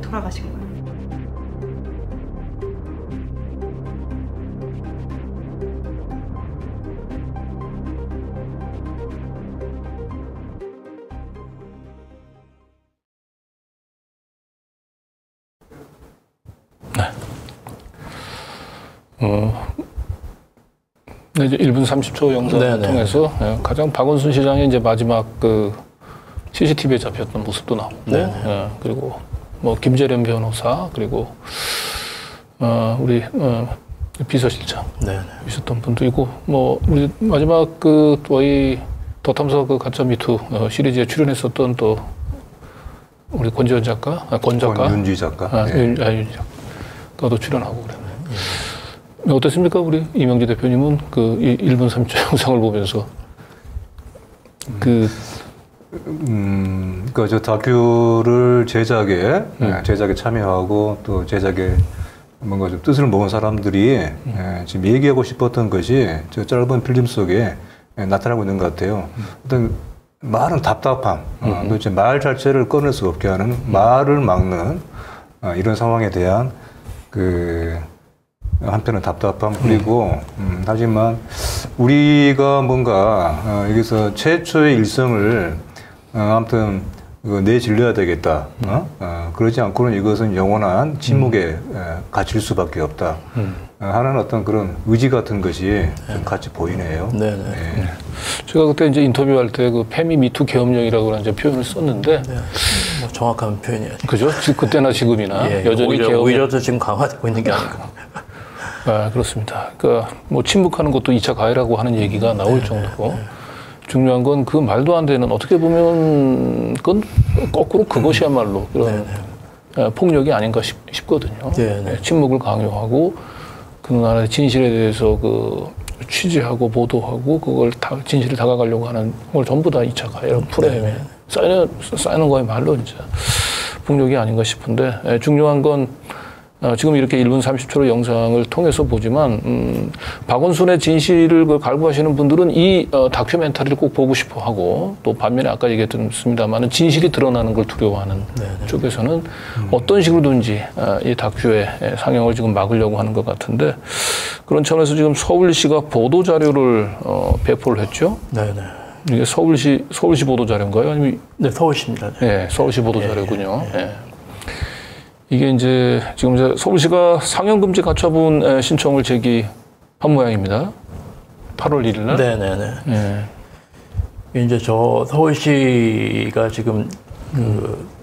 돌아가신 거예요. 네, 이제 1분 30초 영상을 통해서 가장 박원순 시장의 이제 마지막 그 CCTV에 잡혔던 모습도 나오고, 그리고 뭐 김재련 변호사 그리고 우리 비서실장 있었던 분도 있고, 뭐 우리 마지막 그 저희 더 탐사 그 가짜 미투 시리즈에 출연했었던 또 우리 권지현 작가, 권윤지 작가, 윤지 작가도 출연하고 그랬네. 어땠습니까, 우리 이명지 대표님은 그 1분 30초 영상을 보면서 저 다큐를 제작에 참여하고 또 제작에 뭔가 좀 뜻을 모은 사람들이 지금 얘기하고 싶었던 것이 저 짧은 필름 속에 나타나고 있는 것 같아요. 어떤 말은 답답함, 도대체 말 자체를 꺼낼 수 없게 하는 말을 막는 이런 상황에 대한 한편은 답답함, 그리고 하지만 우리가 뭔가 여기서 최초의 일성을 아무튼 내질러야 되겠다. 그러지 않고는 이것은 영원한 침묵에 갇힐 수밖에 없다. 하는 어떤 그런 의지 같은 것이 좀 같이 보이네요. 제가 그때 이제 인터뷰할 때 그 페미 미투 계엄령이라고 하는 표현을 썼는데, 뭐 정확한 표현이에요. 그죠? 그때나 지금이나 여전히 오히려 더 지금 강화되고 있는 게 아닌가. 아, 그렇습니다. 그러니까 뭐 침묵하는 것도 2차 가해라고 하는 얘기가 나올 정도고, 중요한 건 그 말도 안 되는, 어떻게 보면 그건 거꾸로 그것이야말로 그런 폭력이 아닌가 싶거든요. 침묵을 강요하고 그 나라의 진실에 대해서 그 취재하고 보도하고 그걸 진실을 다가가려고 하는 걸 전부 다 2차 가해라고 프레임에 쌓이는 거야말로 진짜 폭력이 아닌가 싶은데, 중요한 건 지금 이렇게 1분 30초의 영상을 통해서 보지만 박원순의 진실을 갈구하시는 분들은 이 다큐멘터리를 꼭 보고 싶어 하고, 또 반면에 아까 얘기했습니다만 진실이 드러나는 걸 두려워하는 쪽에서는 어떤 식으로든지 이 다큐의 상영을 지금 막으려고 하는 것 같은데, 그런 차원에서 지금 서울시가 보도자료를 배포를 했죠. 이게 서울시 보도자료인가요? 아니면? 네, 서울시입니다. 네, 서울시 보도자료군요. 이게 이제 지금 이제 서울시가 상영금지 가처분 신청을 제기한 모양입니다. 8월 1일 날. 이제 저 서울시가 지금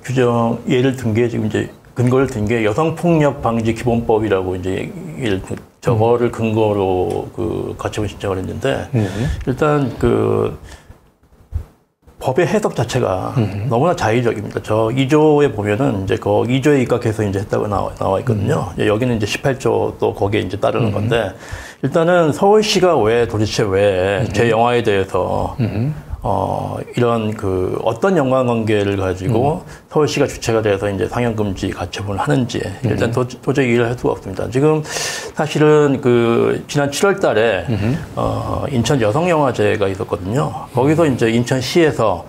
규정 예를 든 게 지금 이제 근거를 든 게 여성폭력 방지 기본법이라고 이제 저거를 근거로 가처분 신청을 했는데, 일단 법의 해석 자체가 너무나 자의적입니다. 저 2조에 보면은 이제 그 2조에 입각해서 이제 했다고 나와 있거든요. 여기는 이제 18조 또 거기에 이제 따르는 건데, 일단은 서울시가 도대체 왜 제 영화에 대해서 이런 어떤 연관관계를 가지고 서울시가 주체가 돼서 이제 상영금지 가처분을 하는지 일단 도저히 이해를 할 수가 없습니다. 지금 사실은 지난 7월 달에 인천 여성영화제가 있었거든요. 거기서 이제 인천시에서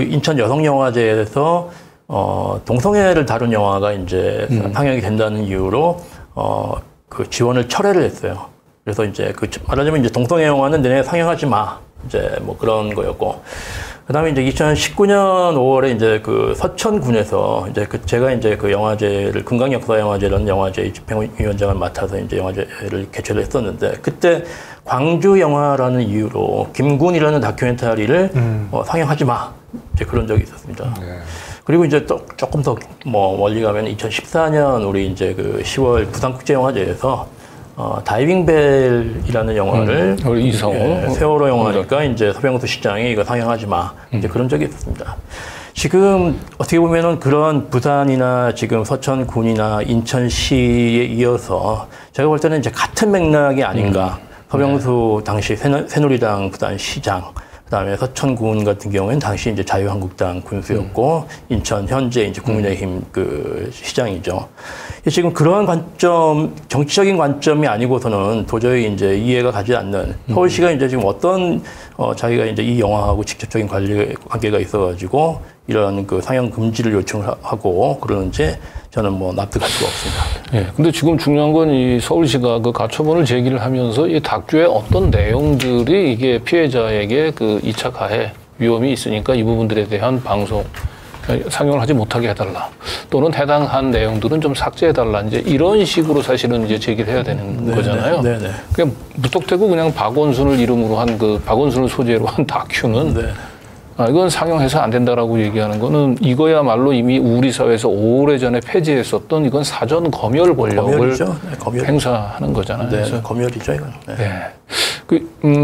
인천 여성영화제에서 동성애를 다룬 영화가 이제 상영이 된다는 이유로 지원을 철회를 했어요. 그래서 이제 말하자면 이제 동성애 영화는 내내 상영하지 마. 이제 뭐 그런 거였고, 그다음에 이제 2019년 5월에 이제 서천군에서 이제 제가 이제 영화제를 금강역사영화제라는 영화제 집행위원장을 맡아서 이제 영화제를 개최를 했었는데, 그때 광주 영화라는 이유로 김군이라는 다큐멘터리를 상영하지 마. 이제 그런 적이 있었습니다. 그리고 이제 또 조금 더 멀리 가면 2014년 우리 이제 10월 부산국제영화제에서 다이빙벨이라는 영화를 이성호 세월호 영화니까 이제 서병수 시장이 이거 상영하지 마. 이제 그런 적이 있었습니다. 지금 어떻게 보면은 그런 부산이나 지금 서천군이나 인천시에 이어서 제가 볼 때는 이제 같은 맥락이 아닌가. 서병수 당시 새누리당 부산시장, 그다음에 서천군 같은 경우에는 당시 이제 자유한국당 군수였고 인천 현재 이제 국민의힘 그 시장이죠. 지금 그러한 관점, 정치적인 관점이 아니고서는 도저히 이제 이해가 가지 않는 서울시가 이제 지금 어떤 자기가 이제 이 영화하고 직접적인 관계가 있어가지고 이런 그 상영 금지를 요청을 하고 그러는지 저는 뭐 납득할 수가 없습니다. 예. 근데 지금 중요한 건 이 서울시가 그 가처분을 제기를 하면서 이 다큐의 어떤 내용들이 이게 피해자에게 그 2차 가해 위험이 있으니까 이 부분들에 대한 방송 상영을 하지 못하게 해달라. 또는 해당한 내용들은 좀 삭제해달라. 이제 이런 식으로 사실은 이제 제기를 해야 되는 거잖아요. 네네. 그냥 무턱대고 그냥 박원순을 이름으로 한 그 박원순을 소재로 한 다큐는 이건 상영해서 안 된다라고 얘기하는 거는 이거야말로 이미 우리 사회에서 오래전에 폐지했었던 이건 사전 검열 권력을 행사하는 거잖아요. 네, 그래서 검열이죠, 이건. 네. 네.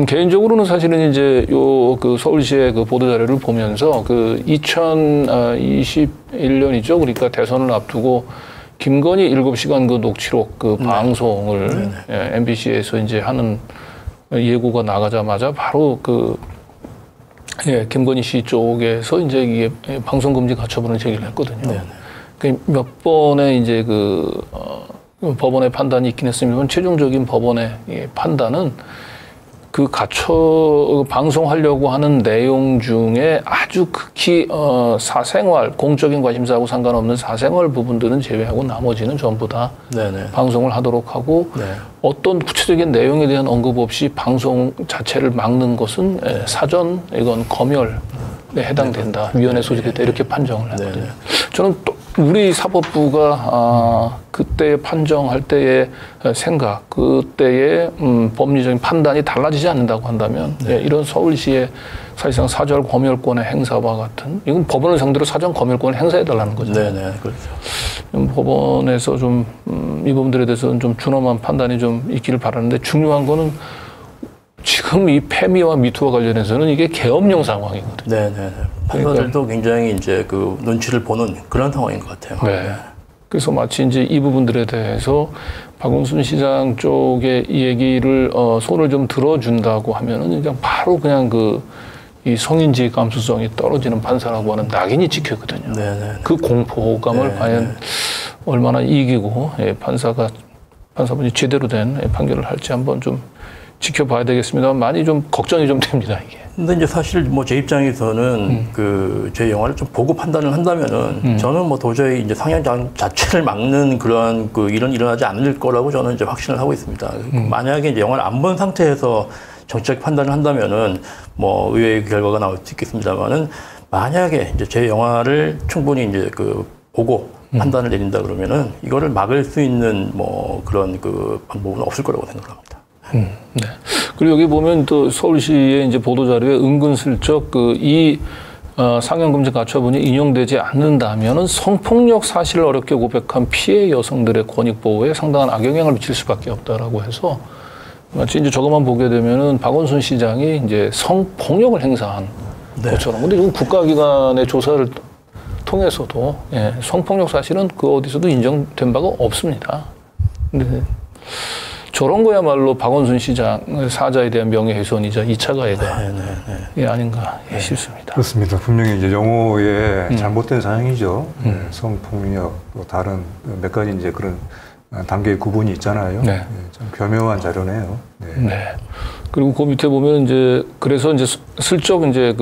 개인적으로는 사실은 이제 그 서울시의 그 보도 자료를 보면서 그 2021년이죠. 그러니까 대선을 앞두고 김건희 7시간 그 녹취록 그 방송을 MBC에서 이제 하는 예고가 나가자마자 바로 김건희 씨 쪽에서 이제 이게 방송금지 가처분을 제기를 했거든요. 몇 번의 이제 법원의 판단이 있긴 했습니다만 최종적인 법원의 판단은 그 방송하려고 하는 내용 중에 아주 극히 사생활, 공적인 관심사하고 상관없는 사생활 부분들은 제외하고 나머지는 전부 다 방송을 하도록 하고 어떤 구체적인 내용에 대한 언급 없이 방송 자체를 막는 것은 사전 이건 검열에 해당된다. 위원회 소집했다. 이렇게 판정을 했거든요. 저는 또 우리 사법부가 그때 판정할 때의 생각, 그때의 법리적인 판단이 달라지지 않는다고 한다면 이런 서울시의 사실상 사전 검열권의 행사와 같은 이건 법원을 상대로 사전 검열권을 행사해달라는 거죠. 그렇죠. 법원에서 좀 이 부분들에 대해서는 좀 준엄한 판단이 좀 있기를 바라는데 중요한 거는 지금 이 패미와 미투와 관련해서는 이게 계엄령 상황이거든요. 판사들도 굉장히 이제 그 눈치를 보는 그런 상황인 것 같아요. 그래서 마치 이제 이 부분들에 대해서 박원순 시장 쪽의 이 얘기를 손을 좀 들어준다고 하면은 그냥 바로 그냥 이 성인지 감수성이 떨어지는 판사라고 하는 낙인이 찍히거든요. 그 공포감을 과연 얼마나 이기고 판사분이 제대로 된 판결을 할지 한번 좀 지켜봐야 되겠습니다. 많이 좀 걱정이 좀 됩니다, 이게. 근데 이제 사실 뭐 제 입장에서는 제 영화를 좀 보고 판단을 한다면은 저는 뭐 도저히 이제 상영 자체를 막는 그런 일은 일어나지 않을 거라고 저는 이제 확신을 하고 있습니다. 만약에 이제 영화를 안 본 상태에서 정치적 판단을 한다면은 뭐 의외의 결과가 나올 수 있겠습니다만은 만약에 이제 제 영화를 충분히 이제 보고 판단을 내린다 그러면은 이거를 막을 수 있는 뭐 그런 방법은 없을 거라고 생각합니다. 그리고 여기 보면 또 서울시의 이제 보도자료에 은근슬쩍 상영금지 가처분이 인용되지 않는다면은 성폭력 사실을 어렵게 고백한 피해 여성들의 권익 보호에 상당한 악영향을 미칠 수밖에 없다라고 해서 마치 이제 저것만 보게 되면은 박원순 시장이 이제 성폭력을 행사한 것처럼. 근데 이건 국가기관의 조사를 통해서도 성폭력 사실은 어디서도 인정된 바가 없습니다. 근데 저런 거야말로 박원순 시장 사자에 대한 명예훼손이자 2차 가해가 아닌가 싶습니다. 그렇습니다. 분명히 이제 영호의 잘못된 사항이죠. 성폭력 또 다른 몇 가지 이제 그런 단계의 구분이 있잖아요. 좀 교묘한 자료네요. 그리고 그 밑에 보면 이제 그래서 이제 슬쩍 이제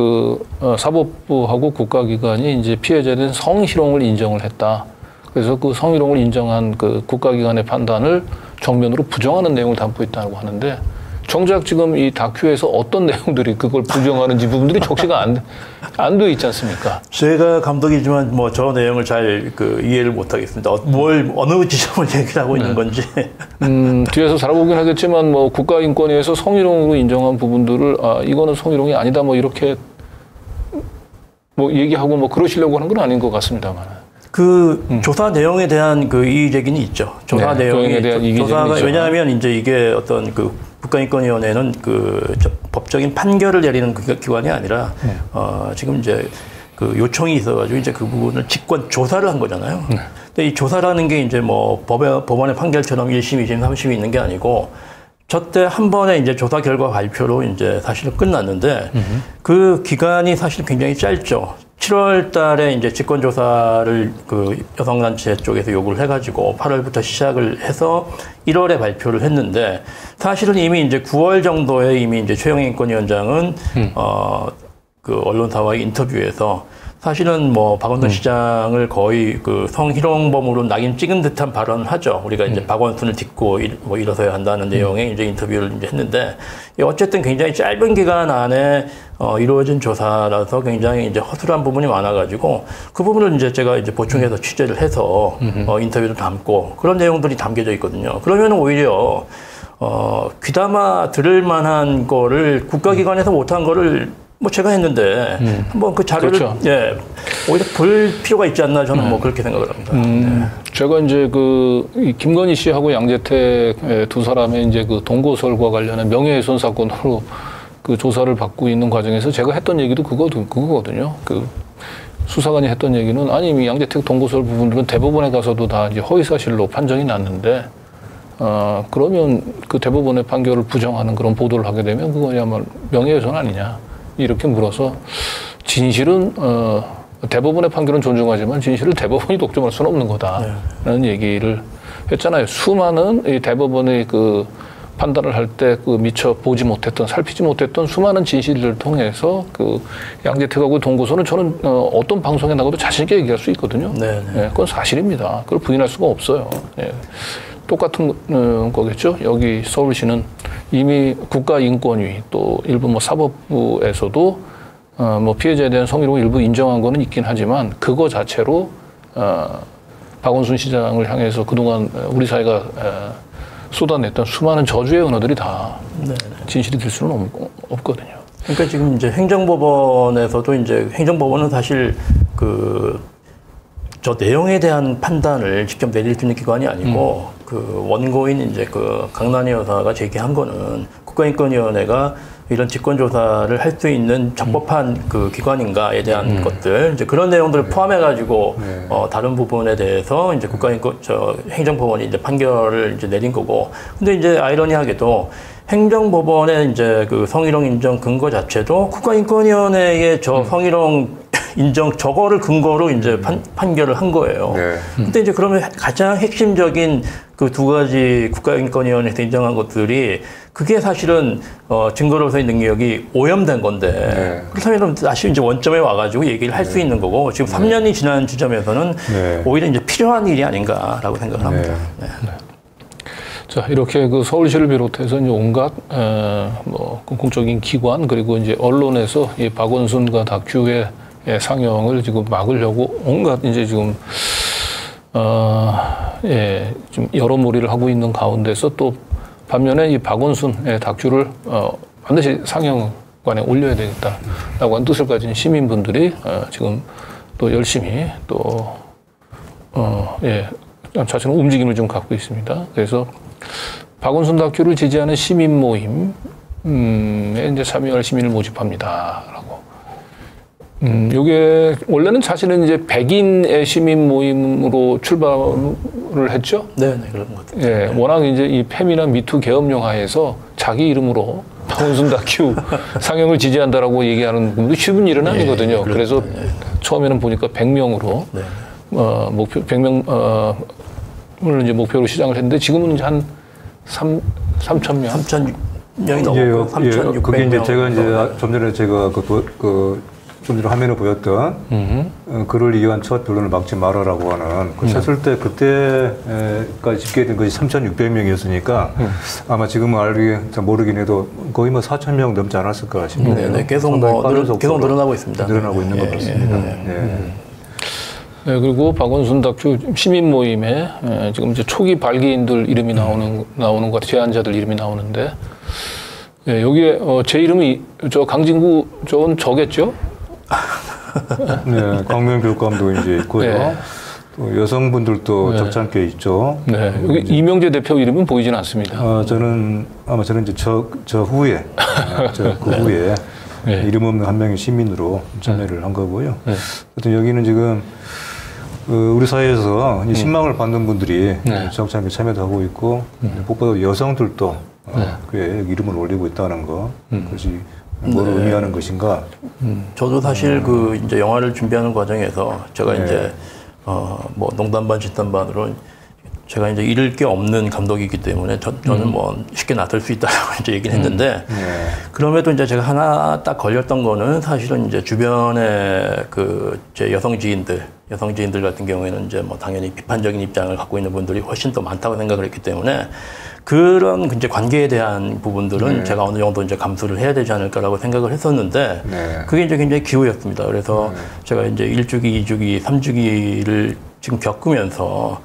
사법부하고 국가기관이 이제 피해자에 대한 성희롱을 인정을 했다. 그래서 그 성희롱을 인정한 국가기관의 판단을 정면으로 부정하는 내용을 담고 있다고 하는데 정작 지금 이 다큐에서 어떤 내용들이 그걸 부정하는지 부분들이 적시가 안 돼 있지 않습니까? 제가 감독이지만 뭐 저 내용을 잘 이해를 못 하겠습니다. 어느 지점을 얘기를 하고 있는 건지. 뒤에서 살아보긴 하겠지만 뭐 국가인권위에서 성희롱으로 인정한 부분들을 이거는 성희롱이 아니다 뭐 이렇게 뭐 얘기하고 뭐 그러시려고 하는 건 아닌 것 같습니다만. 조사 내용에 대한 이의 제기는 있죠. 조사 내용에 대한 조사가 왜냐하면 이제 이게 어떤 국가인권위원회는 법적인 판결을 내리는 기관이 아니라 지금 이제 그 요청이 있어가지고 이제 그 부분을 직권 조사를 한 거잖아요. 근데 이 조사라는 게 이제 뭐 법원의 판결처럼 1심, 2심, 3심이 있는 게 아니고 저때 한 번에 이제 조사 결과 발표로 이제 사실은 끝났는데 그 기간이 사실 굉장히 짧죠. 7월 달에 이제 직권조사를 그 여성단체 쪽에서 요구를 해가지고 8월부터 시작을 해서 1월에 발표를 했는데 사실은 이미 이제 9월 정도에 이미 이제 최영희 인권위원장은 그 언론사와의 인터뷰에서 사실은 뭐 박원순 시장을 거의 그 성희롱범으로 낙인 찍은 듯한 발언을 하죠. 우리가 이제 박원순을 딛고 뭐 일어서야 한다는 내용의 이제 인터뷰를 이제 했는데 어쨌든 굉장히 짧은 기간 안에 이루어진 조사라서 굉장히 이제 허술한 부분이 많아가지고 그 부분을 이제 제가 이제 보충해서 취재를 해서 인터뷰를 담고 그런 내용들이 담겨져 있거든요. 그러면 오히려 귀담아 들을 만한 거를 국가기관에서 못한 거를 뭐 제가 했는데 한번 그 자료를 그렇죠. 예 오히려 볼 필요가 있지 않나 저는 뭐 그렇게 생각을 합니다. 네. 제가 이제 그 김건희 씨하고 양재택 두 사람의 이제 그 동거설과 관련한 명예훼손 사건으로 그 조사를 받고 있는 과정에서 제가 했던 얘기도 그거거든요. 그 수사관이 했던 얘기는 아니 이미 양재택 동거설 부분들은 대법원에 가서도 다 이제 허위 사실로 판정이 났는데 그러면 그 대법원의 판결을 부정하는 그런 보도를 하게 되면 그거야말로 명예훼손 아니냐. 이렇게 물어서 진실은 대법원의 판결은 존중하지만 진실을 대법원이 독점할 수는 없는 거다라는 얘기를 했잖아요. 수많은 이 대법원의 그 판단을 할 때 그 미처 보지 못했던 살피지 못했던 수많은 진실을 통해서 그 양재택하고 동거서는 저는 어떤 방송에 나가도 자신 있게 얘기할 수 있거든요. 네, 그건 사실입니다. 그걸 부인할 수가 없어요. 예. 똑같은 거겠죠. 여기 서울시는 이미 국가인권위 또 일부 뭐 사법부에서도 뭐 피해자에 대한 성희롱 일부 인정한 거는 있긴 하지만 그거 자체로 박원순 시장을 향해서 그동안 우리 사회가 쏟아냈던 수많은 저주의 언어들이 다 진실이 될 수는 없거든요. 그러니까 지금 이제 행정법원에서도 이제 행정법원은 사실 저 내용에 대한 판단을 직접 내릴 수 있는 기관이 아니고 그 원고인 이제 그 강난희 여사가 제기한 거는 국가인권위원회가 이런 직권조사를 할 수 있는 적법한 그 기관인가에 대한 것들 이제 그런 내용들을 포함해 가지고 다른 부분에 대해서 이제 행정법원이 이제 판결을 이제 내린 거고 근데 이제 아이러니하게도 행정법원의 이제 그 성희롱 인정 근거 자체도 국가인권위원회의 저 성희롱 인정 저거를 근거로 이제 판결을 한 거예요. 근데 이제 그러면 가장 핵심적인 그 두 가지 국가인권위원회에서 인정한 것들이 그게 사실은 증거로서의 능력이 오염된 건데 그렇다면 다시 이제 원점에 와가지고 얘기를 할 수 있는 거고 지금 3년이 지난 지점에서는 오히려 이제 필요한 일이 아닌가라고 생각을 합니다. 자, 이렇게 그 서울시를 비롯해서 이제 온갖 뭐 공적인 기관 그리고 이제 언론에서 이 박원순과 다큐의 상영을 지금 막으려고 온갖 이제 지금 좀 여러모리를 하고 있는 가운데서 또 반면에 이 박원순 다큐를 반드시 상영관에 올려야 되겠다라고 한 뜻을 가진 시민분들이 지금 또 열심히 또 자신의 움직임을 좀 갖고 있습니다. 그래서 박원순 다큐를 지지하는 시민 모임에 이제 참여할 시민을 모집합니다라고. 요게 원래는 사실은 이제 백인의 시민 모임으로 출발을 했죠. 네, 그런 것 같아요. 예, 워낙 이제 이 페미나 미투 계엄령 하에서 자기 이름으로 박원순 다큐 상영을 지지한다라고 얘기하는 분도 쉬운 일은 아니거든요. 그래서 처음에는 보니까 100명으로 목표 100명을 이제 목표로 시작을 했는데 지금은 이제 한 3,000명. 3,000명이 넘고 3,600명. 그게 이제 제가 이제 좀 전에 제가 좀 전에 화면에 보였던 그를 위한 첫 변론을 막지 말아라고 하는 그 쳤을 때 그때까지 집계된 것이 3,600명이었으니까 아마 지금은 알기 잘 모르긴 해도 거의 뭐 4,000명 넘지 않았을까 싶네요. 네, 계속 계속 늘어나고 있습니다. 늘어나고 있는 것 같습니다. 네, 그리고 박원순 다큐 시민 모임에 지금 이제 초기 발기인들 이름이 나오는 것 같아요. 제안자들 이름이 나오는데 여기에 제 이름이 저 강진구 저겠죠? 네, 광명 교육감도 이제 있고요. 또 여성분들도 적잖게 있죠. 네, 여기 이명재 대표 이름은 보이지는 않습니다. 저는 이제 저 후에 그 후에 네. 이름 없는 한 명의 시민으로 참여를 한 거고요. 하여튼 여기는 지금 우리 사회에서 신망을 받는 분들이 적잖게 참여도 하고 있고 무엇보다 여성들도 꽤 이름을 올리고 있다는 거 그것이 뭘 의미하는 것인가? 저도 사실 그 이제 영화를 준비하는 과정에서 제가 이제 뭐 농담반 진담반으로 제가 이제 잃을 게 없는 감독이기 때문에 저는 뭐 쉽게 놔둘 수 있다라고 이제 얘기를 했는데 그럼에도 이제 제가 하나 딱 걸렸던 거는 사실은 이제 주변에 그 제 여성 지인들 같은 경우에는 이제 뭐 당연히 비판적인 입장을 갖고 있는 분들이 훨씬 더 많다고 생각을 했기 때문에 그런 이제 관계에 대한 부분들은 제가 어느 정도 이제 감수를 해야 되지 않을까라고 생각을 했었는데 그게 이제 굉장히 기우였습니다. 그래서 제가 이제 1주기, 2주기, 3주기를 지금 겪으면서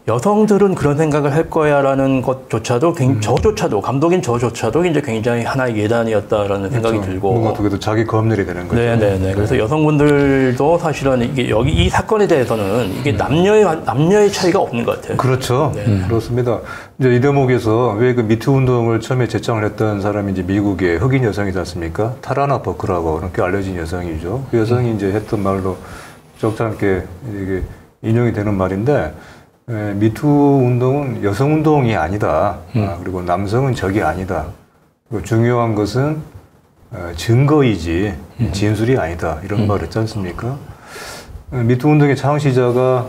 여성들은 그런 생각을 할 거야라는 것조차도 저조차도 감독인 저조차도 이제 굉장히 하나의 예단이었다라는 생각이 들고 뭔가 그래도 자기 검열이 되는 거죠. 네네네. 그래서 여성분들도 사실은 이게 여기 이 사건에 대해서는 이게 남녀의 차이가 없는 것 같아요. 그렇죠. 그렇습니다. 이제 이 대목에서 왜 그 미투 운동을 처음에 제창을 했던 사람이 이제 미국의 흑인 여성이지 않습니까? 타라나 버크라고 그렇게 알려진 여성이죠. 그 여성이 이제 했던 말로 적잖게 이게 인용이 되는 말인데. 미투 운동은 여성 운동이 아니다. 그리고 남성은 적이 아니다. 그리고 중요한 것은 증거이지 진술이 아니다. 이런 말을 했지 않습니까? 미투 운동의 창시자가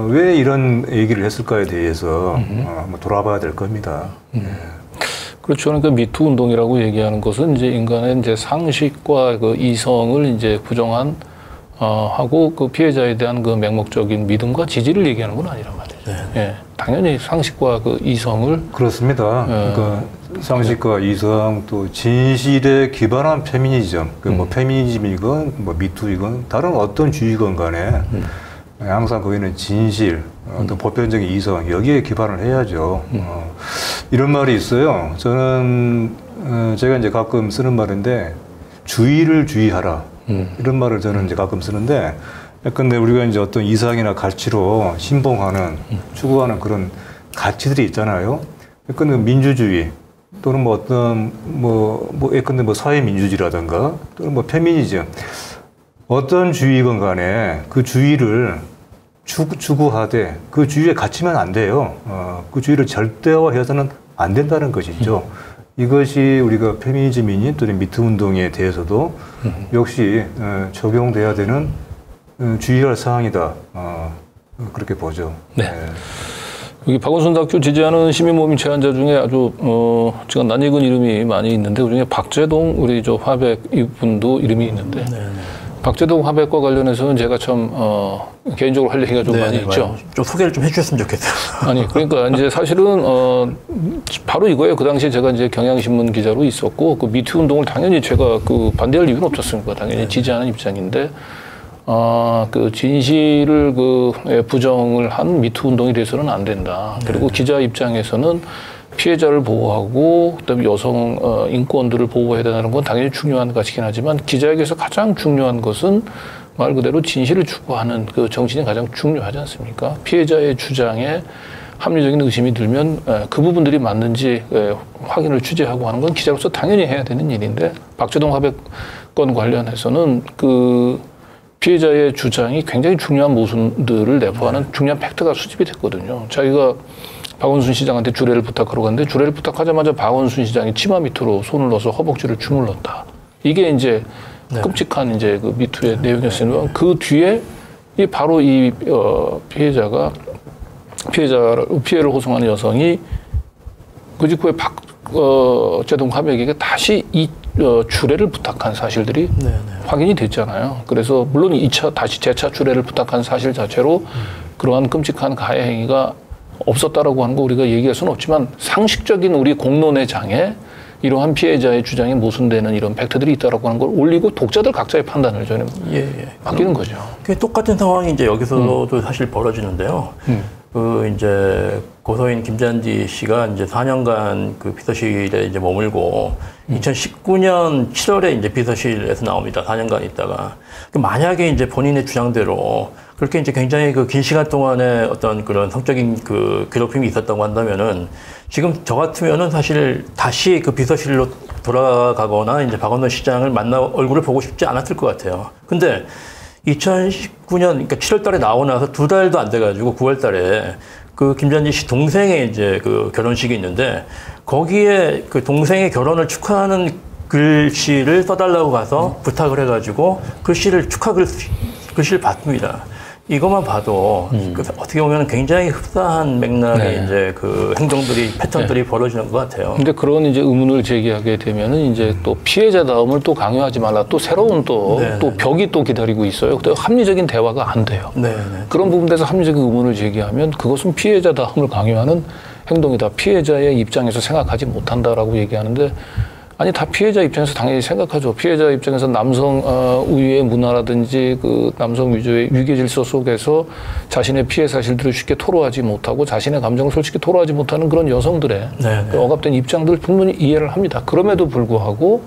왜 이런 얘기를 했을까에 대해서 한번 돌아봐야 될 겁니다. 그렇죠. 그러니까 미투 운동이라고 얘기하는 것은 이제 인간의 이제 상식과 그 이성을 이제 부정한 하고 그 피해자에 대한 그 맹목적인 믿음과 지지를 얘기하는 건 아니란 말이죠. 예, 당연히 상식과 그 이성을 그렇습니다. 그러니까 상식과 이성 또 진실에 기반한 페미니즘, 뭐 페미니즘이건 뭐 미투이건 다른 어떤 주의건 간에 항상 거기는 진실, 어떤 보편적인 이성 여기에 기반을 해야죠. 이런 말이 있어요. 저는 제가 이제 가끔 쓰는 말인데 주의를 주의하라. 이런 말을 저는 이제 가끔 쓰는데, 근데 우리가 이제 어떤 이상이나 가치로 신봉하는, 추구하는 그런 가치들이 있잖아요. 근데 민주주의, 또는 뭐 어떤, 근데 뭐 사회민주주의라든가, 또는 뭐 페미니즘, 어떤 주의건 간에 그 주의를 추구하되 그 주의에 갇히면 안 돼요. 그 주의를 절대화해서는 안 된다는 것이죠. 이것이 우리가 페미니즘이니 또는 미투 운동에 대해서도 역시 적용돼야 되는 주의할 사항이다. 그렇게 보죠. 네. 여기 박원순 다큐 지지하는 시민모임 제안자 중에 아주 제가 낯익은 이름이 많이 있는데 그중에 박재동 우리 저 화백 이분도 이름이 있는데 박재동 화백과 관련해서는 제가 참 개인적으로 할 얘기가 좀 많이 있죠. 좀 소개를 좀 해주셨으면 좋겠어요. 아니 그러니까 이제 사실은 바로 이거예요. 그 당시에 제가 이제 경향신문 기자로 있었고 그 미투 운동을 당연히 제가 그 반대할 이유는 없었습니다. 당연히 지지하는 입장인데 그 진실을 부정을 한 미투 운동이 돼서는 안 된다. 그리고 기자 입장에서는 피해자를 보호하고 그다음에 여성 인권들을 보호해야 된다는 건 당연히 중요한 가치긴 하지만 기자에게서 가장 중요한 것은 말 그대로 진실을 추구하는 그 정신이 가장 중요하지 않습니까? 피해자의 주장에 합리적인 의심이 들면 그 부분들이 맞는지 확인을 취재하고 하는 건 기자로서 당연히 해야 되는 일인데 박재동 화백 건 관련해서는 그 피해자의 주장이 굉장히 중요한 모순들을 내포하는 중요한 팩트가 수집이 됐거든요. 자기가 박원순 시장한테 주례를 부탁하러 갔는데 주례를 부탁하자마자 박원순 시장이 치마 밑으로 손을 넣어서 허벅지를 주물렀다. 이게 이제 끔찍한 이제 그 미투의 내용이었으니까 그 뒤에 바로 이 피해를 호송하는 여성이 그 직후에 박재동 화백에게 다시 이 주례를 부탁한 사실들이 확인이 됐잖아요. 그래서 물론 2차 다시 재차 주례를 부탁한 사실 자체로 그러한 끔찍한 가해 행위가 없었다라고 하는 거 우리가 얘기할 수는 없지만 상식적인 우리 공론의 장에 이러한 피해자의 주장이 모순되는 이런 팩트들이 있다라고 하는 걸 올리고 독자들 각자의 판단을 저는 맡기는 거죠. 그게 똑같은 상황이 이제 여기서도 사실 벌어지는데요. 그 이제 고소인 김잔디 씨가 이제 4년간 그 비서실에 이제 머물고 2019년 7월에 이제 비서실에서 나옵니다. 4년간 있다가 만약에 이제 본인의 주장대로 그렇게 이제 굉장히 그 긴 시간 동안에 어떤 그런 성적인 그 괴롭힘이 있었다고 한다면은 지금 저 같으면은 사실 다시 그 비서실로 돌아가거나 이제 박원순 시장을 만나 얼굴을 보고 싶지 않았을 것 같아요. 근데 2019년, 그러니까 7월 달에 나오고 나서 2달도 안 돼가지고 9월 달에 그 김전지 씨 동생의 이제 그 결혼식이 있는데 거기에 그 동생의 결혼을 축하하는 글씨를 써달라고 가서 부탁을 해가지고 글씨를 글씨를 받습니다. 이것만 봐도 어떻게 보면 굉장히 흡사한 맥락의 이제 그 행동들이 패턴들이 벌어지는 것 같아요. 근데 그런 이제 의문을 제기하게 되면은 이제 또 피해자다움을 또 강요하지 말라 또 새로운 또 벽이 또 기다리고 있어요. 근데 합리적인 대화가 안 돼요. 그런 부분에서 합리적인 의문을 제기하면 그것은 피해자다움을 강요하는 행동이다. 피해자의 입장에서 생각하지 못한다라고 얘기하는데 아니 다 피해자 입장에서 당연히 생각하죠. 피해자 입장에서 남성 우위의 문화라든지 그 남성 위주의 위계 질서 속에서 자신의 피해 사실들을 쉽게 토로하지 못하고 자신의 감정을 솔직히 토로하지 못하는 그런 여성들의 억압된 입장들을 분명히 이해를 합니다. 그럼에도 불구하고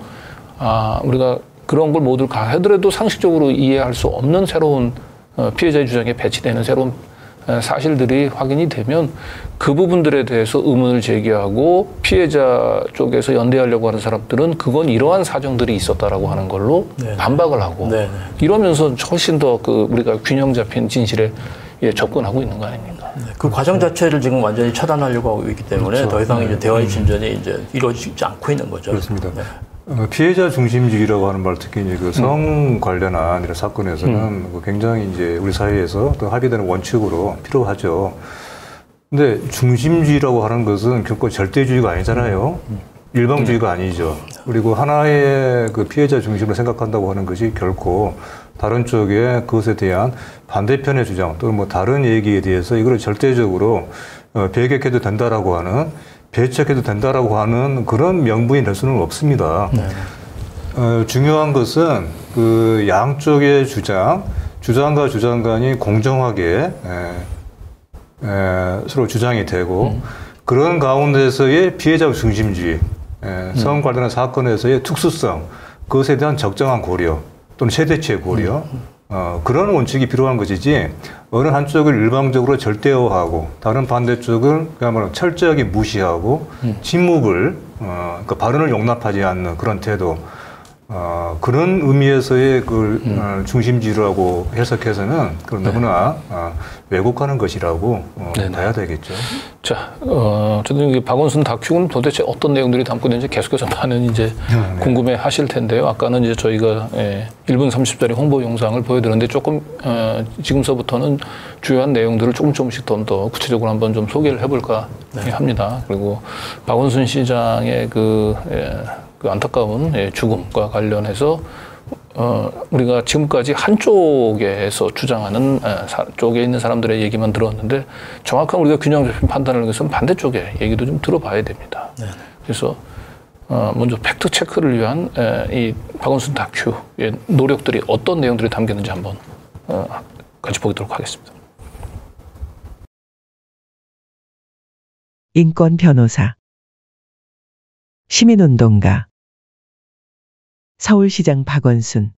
우리가 그런 걸 모두 다 하더라도 상식적으로 이해할 수 없는 새로운 피해자의 주장에 배치되는 새로운 사실들이 확인이 되면 그 부분들에 대해서 의문을 제기하고 피해자 쪽에서 연대하려고 하는 사람들은 그건 이러한 사정들이 있었다라고 하는 걸로 반박을 하고 이러면서 훨씬 더 그 우리가 균형 잡힌 진실에 접근하고 있는 거 아닙니까? 그 과정 자체를 지금 완전히 차단하려고 하고 있기 때문에 더 이상 이제 대화의 진전이 이제 이루어지지 않고 있는 거죠. 그렇습니다. 피해자 중심주의라고 하는 말, 특히 이제 그 성 관련한 이런 사건에서는 굉장히 이제 우리 사회에서 또 합의되는 원칙으로 필요하죠. 근데 중심주의라고 하는 것은 결코 절대주의가 아니잖아요. 일방주의가 아니죠. 그리고 하나의 그 피해자 중심으로 생각한다고 하는 것이 결코 다른 쪽에 그것에 대한 반대편의 주장 또는 뭐 다른 얘기에 대해서 이걸 절대적으로 배격해도 된다라고 하는 배척해도 된다라고 하는 그런 명분이 될 수는 없습니다. 중요한 것은 그 양쪽의 주장과 주장 간이 공정하게 서로 주장이 되고 그런 가운데서의 피해자 중심주의, 성 관련한 사건에서의 특수성, 그것에 대한 적정한 고려 또는 최대치의 고려 그런 원칙이 필요한 것이지 어느 한쪽을 일방적으로 절대화하고 다른 반대쪽을 그야말로 철저하게 무시하고 침묵을 그러니까 발언을 용납하지 않는 그런 태도 그런 의미에서의 그 중심주의라고 해석해서는 그걸 너무나 왜곡하는 것이라고 봐야 되겠죠. 자, 어쨌든 박원순 다큐는 도대체 어떤 내용들이 담고 있는지 계속해서 많은 이제 궁금해하실 텐데요. 아까는 이제 저희가 1분 30짜리 홍보 영상을 보여드렸는데 조금 지금서부터는 주요한 내용들을 조금씩 더 구체적으로 한번 좀 소개를 해볼까 합니다. 그리고 박원순 시장의 그 안타까운 죽음과 관련해서 우리가 지금까지 한쪽에서 주장하는 쪽에 있는 사람들의 얘기만 들었는데 정확한 우리가 균형 잡힌 판단을 위해서는 반대쪽의 얘기도 좀 들어봐야 됩니다. 그래서 먼저 팩트 체크를 위한 이 박원순 다큐의 노력들이 어떤 내용들이 담겼는지 한번 같이 보도록 하겠습니다. 인권 변호사, 시민운동가, 서울시장 박원순.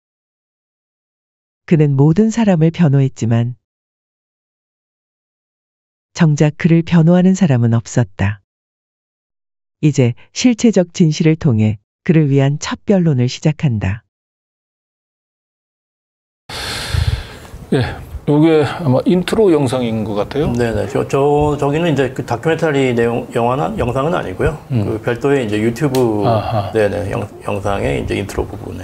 그는 모든 사람을 변호했지만 정작 그를 변호하는 사람은 없었다. 이제 실체적 진실을 통해 그를 위한 첫 변론을 시작한다. 이게 아마 인트로 영상인 것 같아요. 네네. 저기는 이제 그 다큐멘터리 영상은 아니고요. 그 별도의 이제 유튜브 영상의 이제 인트로 부분에.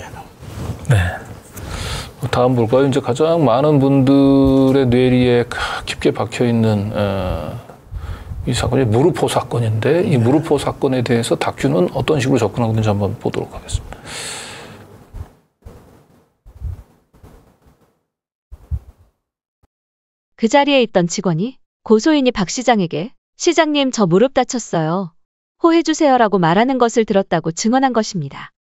다음 볼까요? 이제 가장 많은 분들의 뇌리에 깊게 박혀 있는 이 사건이 무르포 사건인데 이 무르포 사건에 대해서 다큐는 어떤 식으로 접근하고 있는지 한번 보도록 하겠습니다. 그 자리에 있던 직원이 고소인이 박 시장에게 시장님 저 무릎 다쳤어요. 호해주세요라고 말하는 것을 들었다고 증언한 것입니다.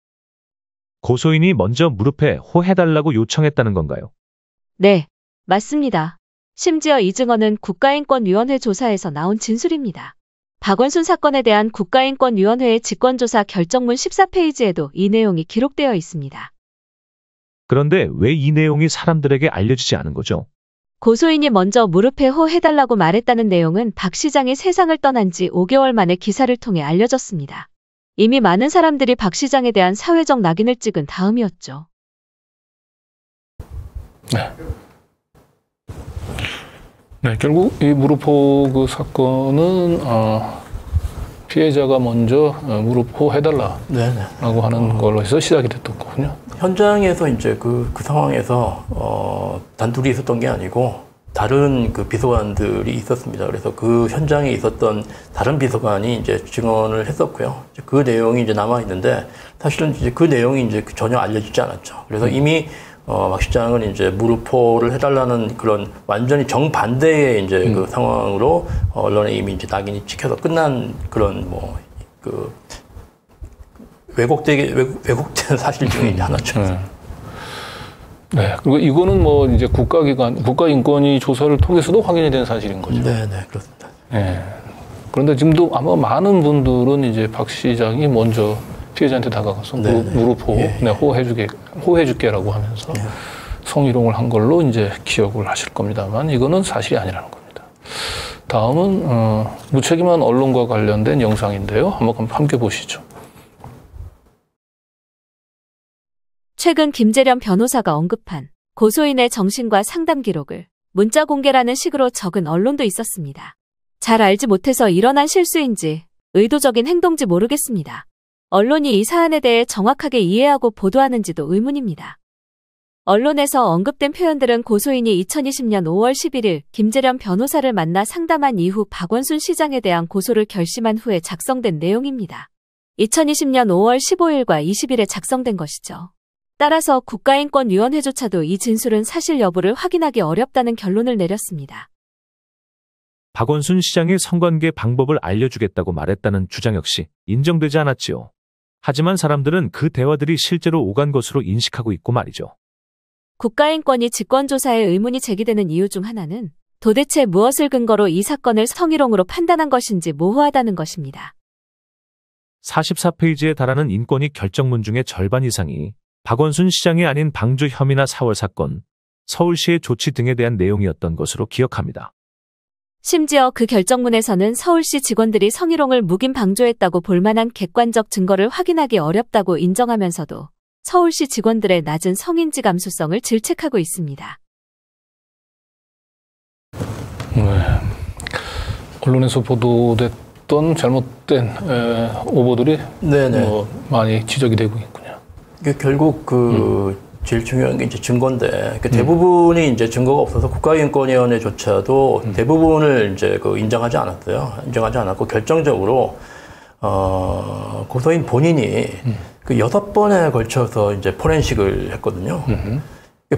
고소인이 먼저 무릎에 호해달라고 요청했다는 건가요? 네, 맞습니다. 심지어 이 증언은 국가인권위원회 조사에서 나온 진술입니다. 박원순 사건에 대한 국가인권위원회의 직권조사 결정문 14페이지에도 이 내용이 기록되어 있습니다. 그런데 왜 이 내용이 사람들에게 알려지지 않은 거죠? 고소인이 먼저 무릎에 호해달라고 말했다는 내용은 박 시장이 세상을 떠난 지 5개월 만에 기사를 통해 알려졌습니다. 이미 많은 사람들이 박 시장에 대한 사회적 낙인을 찍은 다음이었죠. 네. 네, 결국 이 무릎호 그 사건은 피해자가 먼저 무릎호 해달라라고 하는 걸로 해서 시작이 됐던 거군요. 현장에서 이제 그 상황에서 단둘이 있었던 게 아니고 다른 그 비서관들이 있었습니다. 그래서 그 현장에 있었던 다른 비서관이 이제 증언을 했었고요. 그 내용이 이제 남아 있는데 사실은 이제 그 내용이 이제 전혀 알려지지 않았죠. 그래서 이미 박 시장은 이제 무릎호를 해달라는 그런 완전히 정반대의 이제 그 상황으로 언론에 이미 이제 낙인이 찍혀서 끝난 그런 뭐 그 왜곡된 사실 중에 이제 하나죠. 네. 그리고 이거는 뭐 이제 국가인권위 조사를 통해서도 확인이 된 사실인 거죠. 네, 네, 그렇습니다. 네. 그런데 지금도 아마 많은 분들은 이제 박 시장이 먼저 피해자한테 다가가서 무릎호, 네, 호해줄게라고 하면서 성희롱을 한 걸로 이제 기억을 하실 겁니다만 이거는 사실이 아니라는 겁니다. 다음은 무책임한 언론과 관련된 영상인데요. 한번 함께 보시죠. 최근 김재련 변호사가 언급한 고소인의 정신과 상담 기록을 문자 공개라는 식으로 적은 언론도 있었습니다. 잘 알지 못해서 일어난 실수인지 의도적인 행동인지 모르겠습니다. 언론이 이 사안에 대해 정확하게 이해하고 보도하는지도 의문입니다. 언론에서 언급된 표현들은 고소인이 2020년 5월 11일 김재련 변호사를 만나 상담한 이후 박원순 시장에 대한 고소를 결심한 후에 작성된 내용입니다. 2020년 5월 15일과 20일에 작성된 것이죠. 따라서 국가인권위원회조차도 이 진술은 사실 여부를 확인하기 어렵다는 결론을 내렸습니다. 박원순 시장의 성관계 방법을 알려주겠다고 말했다는 주장 역시 인정되지 않았지요. 하지만 사람들은 그 대화들이 실제로 오간 것으로 인식하고 있고 말이죠. 국가인권위 직권조사에 의문이 제기되는 이유 중 하나는 도대체 무엇을 근거로 이 사건을 성희롱으로 판단한 것인지 모호하다는 것입니다. 44페이지에 달하는 인권위 결정문 중에 절반 이상이 박원순 시장이 아닌 방주 혐의나 4월 사건, 서울시의 조치 등에 대한 내용이었던 것으로 기억합니다. 심지어 그 결정문에서는 서울시 직원들이 성희롱을 묵인 방조했다고 볼만한 객관적 증거를 확인하기 어렵다고 인정하면서도 서울시 직원들의 낮은 성인지 감수성을 질책하고 있습니다. 네. 언론에서 보도됐던 잘못된 오보들이 많이 지적이 되고 있군요. 이게 결국 제일 중요한 게 이제 증거인데 대부분이 이제 증거가 없어서 국가인권위원회조차도 대부분을 이제 인정하지 않았어요. 인정하지 않았고 결정적으로 고소인 본인이 6번에 걸쳐서 이제 포렌식을 했거든요.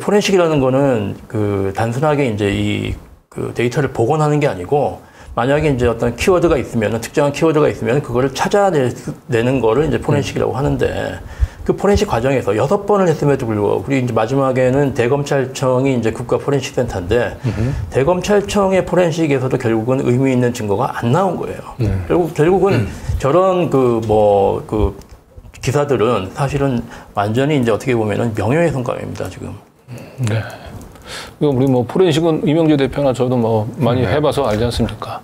포렌식이라는 거는 단순하게 이제 그 데이터를 복원하는 게 아니고 만약에 이제 어떤 키워드가 있으면 특정한 키워드가 있으면 그거를 찾아내는 거를 이제 포렌식이라고 하는데 그 포렌식 과정에서 6번을 했음에도 불구하고 그리고 이제 마지막에는 대검찰청이 이제 국가 포렌식 센터인데 대검찰청의 포렌식에서도 결국은 의미 있는 증거가 안 나온 거예요. 결국은 저런 기사들은 사실은 완전히 이제 어떻게 보면은 명예훼손감입니다, 지금. 네. 우리 포렌식은 이명재 대표나 저도 많이 해봐서 알지 않습니까?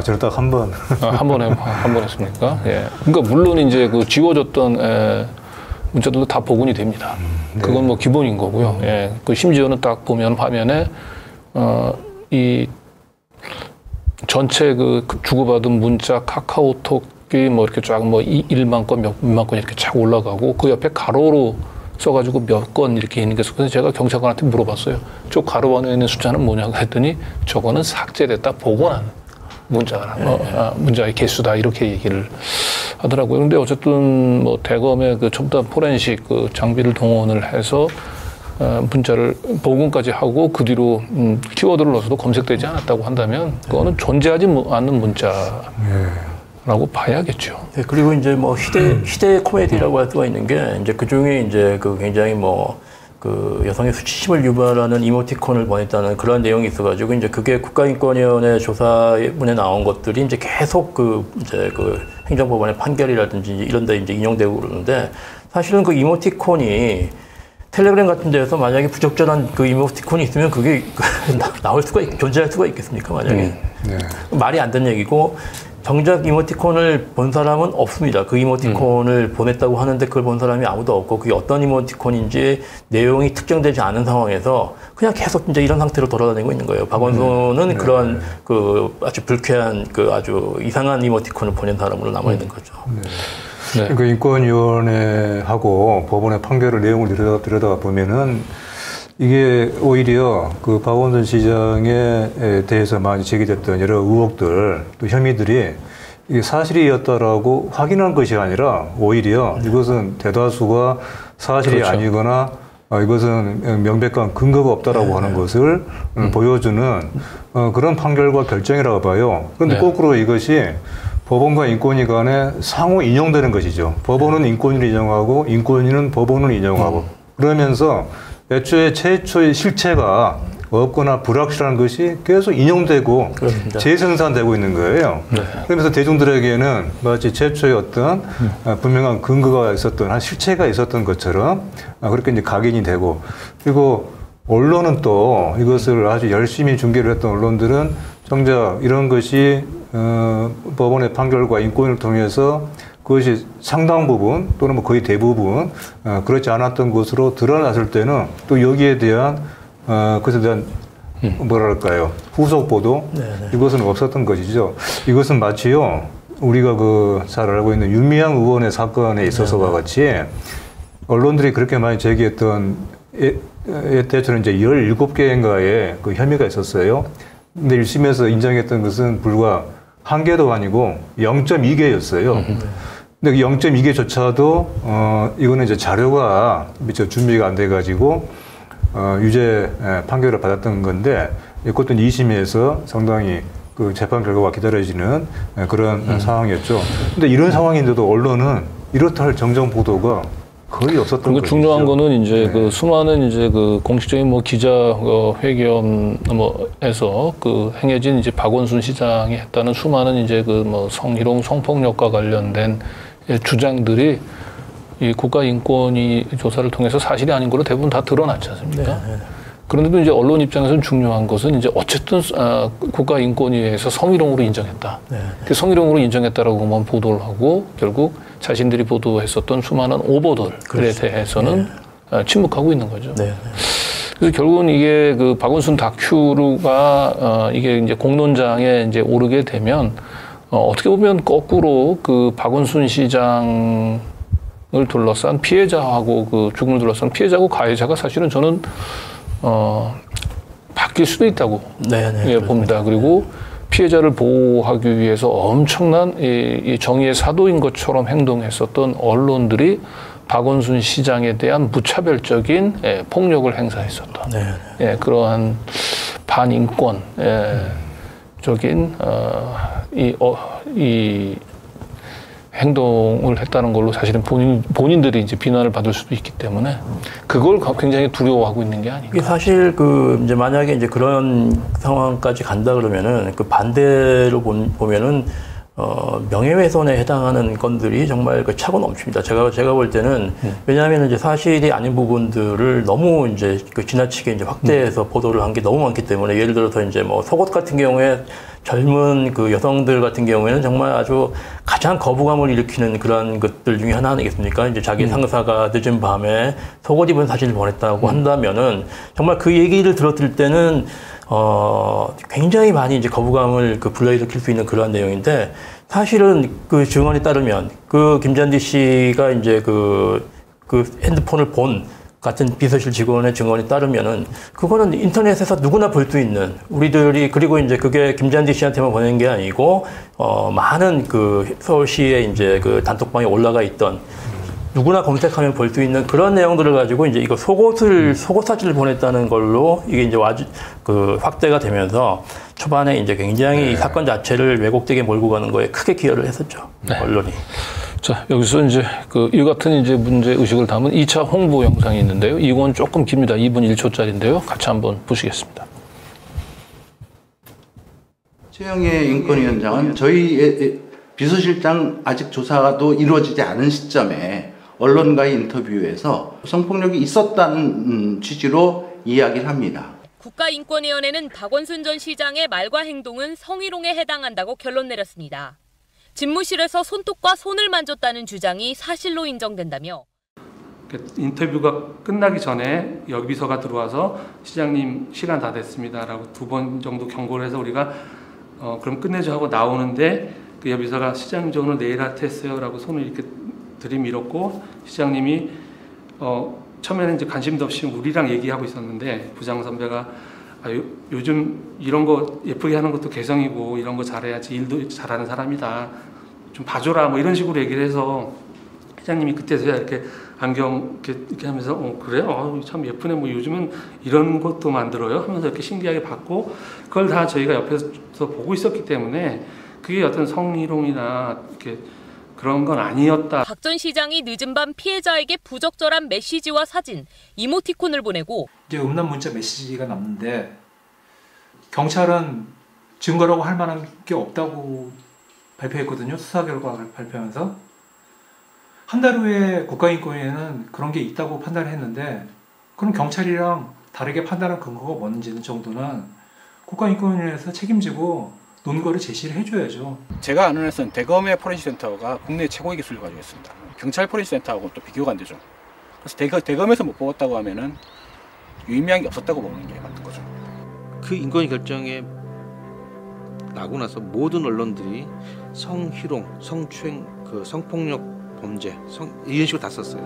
저는 딱 한 번. 한 번 했습니까? 예. 그러니까 물론 이제 지워졌던 문자들도 다 복원이 됩니다. 그건 기본인 거고요. 예. 심지어는 딱 보면 화면에 이 전체 주고받은 문자 카카오톡이 이렇게 쫙 1만 건, 몇만 건 이렇게 쫙 올라가고 그 옆에 가로로 써가지고 몇 건 이렇게 있는 게 있어서 그래서 제가 경찰관한테 물어봤어요. 저 가로 안에 있는 숫자는 뭐냐고 했더니 저거는 삭제됐다 복원한 문자의 개수다 이렇게 얘기를 하더라고요. 그런데 어쨌든 대검의 첨단 포렌식 장비를 동원을 해서 문자를 복원까지 하고 그 뒤로 키워드를 넣어서도 검색되지 않았다고 한다면 그거는 존재하지 않는 문자라고 봐야겠죠. 네, 그리고 이제 희대 코미디라고 할 수가 있는 게 이제 그 중에 이제 굉장히 여성의 수치심을 유발하는 이모티콘을 보냈다는 그런 내용이 있어가지고 이제 그게 국가인권위원회 조사문에 나온 것들이 이제 계속 행정법원의 판결이라든지 이런 데 이제 인용되고 그러는데 사실은 그 이모티콘이 텔레그램 같은 데에서 만약에 부적절한 그 이모티콘이 있으면 그게 존재할 수가 있겠습니까, 만약에. 말이 안 되는 얘기고 정작 이모티콘을 본 사람은 없습니다. 그 이모티콘을 보냈다고 하는데 그걸 본 사람이 아무도 없고 그게 어떤 이모티콘인지 내용이 특정되지 않은 상황에서 그냥 계속 이제 이런 상태로 돌아다니고 있는 거예요. 박원순은 그런 그 아주 불쾌한 그 아주 이상한 이모티콘을 보낸 사람으로 남아 있는 거죠. 그 인권위원회하고 법원의 판결을 내용을 들여다 보면은 이게 오히려 그 박원순 시장에 대해서 많이 제기됐던 여러 의혹들 또 혐의들이 이게 사실이었다라고 확인한 것이 아니라 오히려 이것은 대다수가 사실이 그렇죠. 아니거나 이것은 명백한 근거가 없다라고 하는 것을 보여주는 그런 판결과 결정이라고 봐요. 그런데 거꾸로 이것이 법원과 인권위 간에 상호 인용되는 것이죠. 법원은 인권위를 인용하고 인권위는 법원을 인용하고 그러면서 애초에 최초의 실체가 없거나 불확실한 것이 계속 인용되고 그렇습니다. 재생산되고 있는 거예요. 그러면서 대중들에게는 마치 최초의 어떤 분명한 근거가 있었던 한 실체가 있었던 것처럼 그렇게 이제 각인이 되고 그리고 언론은 또 이것을 아주 열심히 중계를 했던 언론들은 정작 이런 것이 법원의 판결과 인권을 통해서 그것이 상당 부분 또는 뭐 거의 대부분 그렇지 않았던 것으로 드러났을 때는 또 여기에 대한 그것에 대한 뭐랄까요 후속 보도 이것은 없었던 것이죠. 이것은 마치요 우리가 그 잘 알고 있는 윤미향 의원의 사건에 있어서와 같이 언론들이 그렇게 많이 제기했던 대체로 이제 17개인가의 그 혐의가 있었어요. 근데 1심에서 인정했던 것은 불과 1개도 아니고 0.2개였어요. 근데 그 0.2개조차도 이거는 이제 자료가 미처 준비가 안 돼가지고 유죄 판결을 받았던 건데 그것도 2심에서 상당히 그 재판 결과가 기다려지는 그런 상황이었죠. 근데 이런 상황인데도 언론은 이렇다 할 정정 보도가 거의 없었던 거죠. 중요한 거는 이제 그 수많은 이제 그 공식적인 뭐 기자 회견에서 그 행해진 이제 박원순 시장이 했다는 수많은 이제 그 뭐 성희롱 성폭력과 관련된 주장들이 이 국가인권위 조사를 통해서 사실이 아닌 걸로 대부분 다 드러났지 않습니까? 그런데도 이제 언론 입장에서는 중요한 것은 이제 어쨌든 국가인권위에서 성희롱으로 인정했다. 그 성희롱으로 인정했다라고만 보도를 하고 결국 자신들이 보도했었던 수많은 오보들에 대해서는 침묵하고 있는 거죠. 그래서 결국은 이게 그 박원순 다큐가 이게 이제 공론장에 이제 오르게 되면 어떻게 보면 거꾸로 그 박원순 시장을 둘러싼 피해자하고 그 죽음을 둘러싼 피해자고 가해자가 사실은 저는 바뀔 수도 있다고 봅니다. 그리고 피해자를 보호하기 위해서 엄청난 이 정의의 사도인 것처럼 행동했었던 언론들이 박원순 시장에 대한 무차별적인 폭력을 행사했었던 그러한 반인권 적인 이 행동을 했다는 걸로 사실은 본인들이 이제 비난을 받을 수도 있기 때문에 그걸 굉장히 두려워하고 있는 게 아닌가. 사실 그 이제 만약에 이제 그런 상황까지 간다 그러면은 그 반대로 보면은 명예훼손에 해당하는 건들이 정말 그 차고 넘칩니다. 제가 볼 때는 왜냐하면 이제 사실이 아닌 부분들을 너무 이제 그 지나치게 이제 확대해서 보도를 한 게 너무 많기 때문에 예를 들어서 이제 뭐 속옷 같은 경우에 젊은 그 여성들 같은 경우에는 정말 아주 가장 거부감을 일으키는 그런 것들 중에 하나 아니겠습니까? 이제 자기 상사가 늦은 밤에 속옷 입은 사진을 보냈다고 한다면은 정말 그 얘기를 들었을 때는 굉장히 많이 이제 거부감을 그 불러일으킬 수 있는 그러한 내용인데 사실은 그 증언에 따르면 그 김잔디 씨가 이제 그 핸드폰을 본 같은 비서실 직원의 증언에 따르면은 그거는 인터넷에서 누구나 볼 수 있는 우리들이 그리고 이제 그게 김잔디 씨한테만 보낸 게 아니고 많은 그 서울시에 이제 그 단톡방에 올라가 있던 누구나 검색하면 볼 수 있는 그런 내용들을 가지고 이제 이거 속옷 사진을 보냈다는 걸로 이게 이제 그 확대가 되면서 초반에 이제 굉장히 이 사건 자체를 왜곡되게 몰고 가는 거에 크게 기여를 했었죠. 언론이. 자, 여기서 이제 그 이 같은 이제 문제 의식을 담은 2차 홍보 영상이 있는데요. 이건 조금 깁니다. 2분 1초짜리인데요. 같이 한번 보시겠습니다. 최영애 인권위원장은 저희 비서실장 아직 조사도 이루어지지 않은 시점에 언론과의 인터뷰에서 성폭력이 있었다는 취지로 이야기를 합니다. 국가인권위원회는 박원순 전 시장의 말과 행동은 성희롱에 해당한다고 결론 내렸습니다. 집무실에서 손톱과 손을 만졌다는 주장이 사실로 인정된다며 인터뷰가 끝나기 전에 여비서가 들어와서 시장님 시간 다 됐습니다라고 2번 정도 경고를 해서 우리가 그럼 끝내줘 하고 나오는데 그 여비서가 시장님 저 오늘 네일 아트 했어요라고 손을 이렇게 들이밀었고 시장님이 처음에는 이제 관심도 없이 우리랑 얘기하고 있었는데 부장 선배가 요즘 이런 거 예쁘게 하는 것도 개성이고 이런 거 잘해야지 일도 잘하는 사람이다 좀 봐줘라 뭐 이런 식으로 얘기를 해서 시장님이 그때서야 이렇게 안경 이렇게 하면서 그래요? 참 예쁘네 뭐 요즘은 이런 것도 만들어요? 하면서 이렇게 신기하게 봤고 그걸 다 저희가 옆에서 보고 있었기 때문에 그게 어떤 성희롱이나 이렇게 그런 건 아니었다. 박 전 시장이 늦은 밤 피해자에게 부적절한 메시지와 사진, 이모티콘을 보내고 이제 음란 문자 메시지가 남는데 경찰은 증거라고 할 만한 게 없다고 발표했거든요. 수사 결과 발표하면서. 한 달 후에 국가인권위에는 그런 게 있다고 판단했는데 그럼 경찰이랑 다르게 판단한 근거가 뭔지 정도는 국가인권위에서 책임지고 논거를 제시를 해줘야죠. 제가 아는 한에서는 대검의 포렌식 센터가 국내 최고의 기술을 가지고 있습니다. 경찰 포렌식 센터하고 또 비교가 안 되죠. 그래서 대검에서 못 뽑았다고 하면은 유의미한 게 없었다고 보는 게 맞는 거죠. 그 인권위 결정에 나고 나서 모든 언론들이 성희롱, 성추행, 성폭력 범죄, 이런 식으로 다 썼어요.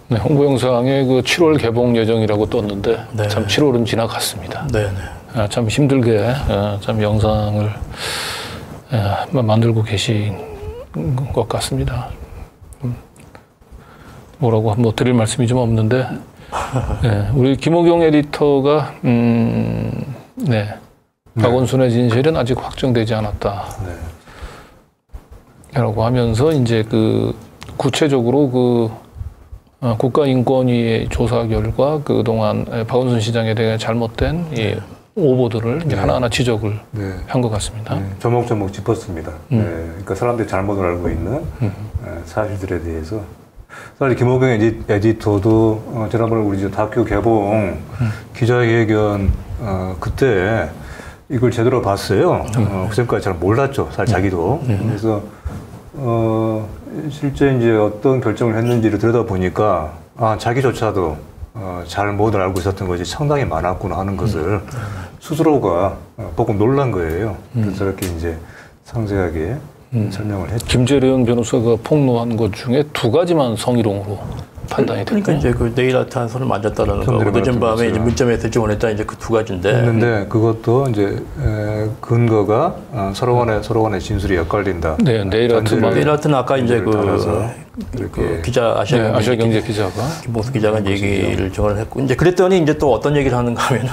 네, 홍보 영상에 그 7월 개봉 예정이라고 떴는데 네. 참 7월은 지나갔습니다. 네, 네. 참 힘들게 참 영상을 만들고 계신 것 같습니다. 뭐라고 뭐 드릴 말씀이 좀 없는데 네, 우리 김호경 에디터가 네, 박원순의 진실은 아직 확정되지 않았다. 라고 하면서 이제 그 구체적으로 국가인권위의 조사 결과 그동안 박원순 시장에 대해 잘못된 이 오보들을 이제 하나하나 지적을 한 것 같습니다. 조목조목 짚었습니다. 그러니까 사람들이 잘못을 알고 있는 사실들에 대해서. 사실 김호경 에디터도 지난번에 우리 다큐 개봉 기자회견 그때 이걸 제대로 봤어요. 그전까지 잘 몰랐죠. 사실 자기도. 그래서 실제 이제 어떤 결정을 했는지를 들여다보니까 자기조차도 잘못을 알고 있었던 것이 상당히 많았구나 하는 것을 스스로가 보고 놀란 거예요. 그래서 이렇게 이제 상세하게 설명을 했죠. 김재령 변호사가 폭로한 것 중에 2가지만 성희롱으로 판단이 됐고. 그러니까 이제 그 네일 아트 한 손을 만졌다라는 거, 늦은 밤에 이제 문자에 들어오냈다 이제 그 2가지인데. 했는데 그것도 이제 근거가 서로 간의 진술이 엇갈린다. 네, 네일 아트는 아까 이제 그 기자 아시아경제 기자가 김봉수 기자가 얘기를 정을 했고 이제 그랬더니 이제 또 어떤 얘기를 하는가 하면은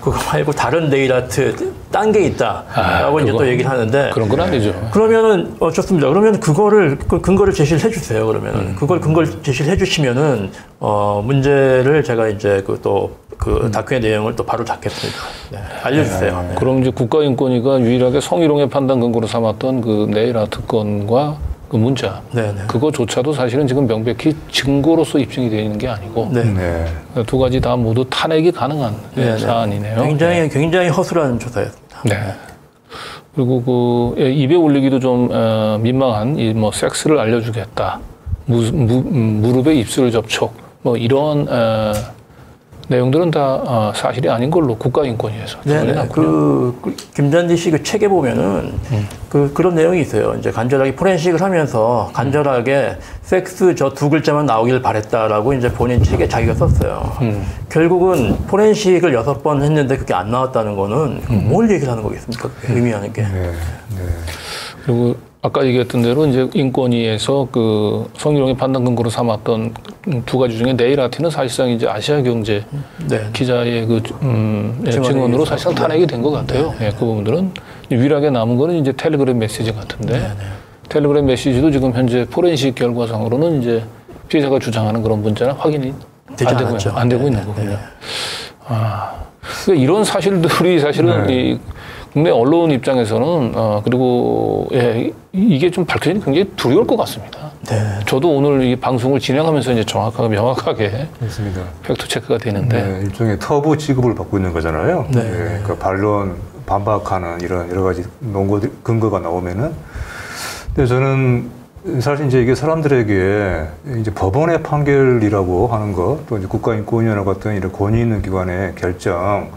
그거 말고 다른 네일 아트 딴 게 있다라고 이제 또 얘기를 하는데 그런 건 아니죠. 그러면은 좋습니다. 그러면 그거를 근거를 제시를 해주세요. 그러면은 그걸 근거를 제시를 해주시면은 문제를 제가 이제 그 다큐의 내용을 또 바로 잡겠습니다. 네, 알려주세요. 네. 그럼 이제 국가인권위가 유일하게 성희롱의 판단 근거로 삼았던 그 네일 아트 건과 그 문자, 그거조차도 사실은 지금 명백히 증거로서 입증이 되어 있는 게 아니고 2가지 다 모두 탄핵이 가능한 사안이네요. 굉장히 허술한 조사였습니다. 네. 그리고 입에 올리기도 좀 민망한 이 뭐 섹스를 알려주겠다, 무릎에 입술 접촉, 뭐 이런 내용들은 다 사실이 아닌 걸로 국가인권위에서 네, 김잔디 씨 그 책에 보면은 그런 내용이 있어요. 이제 간절하게 포렌식을 하면서 간절하게 섹스 저 2글자만 나오길 바랬다라고 이제 본인 책에 자기가 썼어요. 결국은 포렌식을 6번 했는데 그게 안 나왔다는 거는 뭘 얘기를 하는 거겠습니까? 의미하는 게. 그리고 아까 얘기했던 대로 이제 인권위에서 그 성희롱의 판단 근거로 삼았던 2가지 중에 네일 아트는 사실상 이제 아시아경제 기자의 그 증언으로 사실상 탄핵이 된 것 같아요. 그 부분들은 유일하게 남은 거는 이제 텔레그램 메시지 같은데 텔레그램 메시지도 지금 현재 포렌식 결과상으로는 이제 피해자가 주장하는 그런 문자는 확인이 안 되고 있는 거군요. 그러니까 이런 사실들이 사실은 이 국내 언론 입장에서는 그리고 이게 좀 밝혀지니 굉장히 두려울 것 같습니다. 네. 저도 오늘 이 방송을 진행하면서 이제 정확하게 명확하게 맞습니다. 팩트 체크가 되는데 네, 일종의 터부 취급을 받고 있는 거잖아요. 네. 네, 그 반론 반박하는 이런 여러 가지 논거 근거가 나오면은. 근데 저는 사실 이제 이게 사람들에게 이제 법원의 판결이라고 하는 것, 또 이제 국가인권위원회 같은 이런 권위 있는 기관의 결정,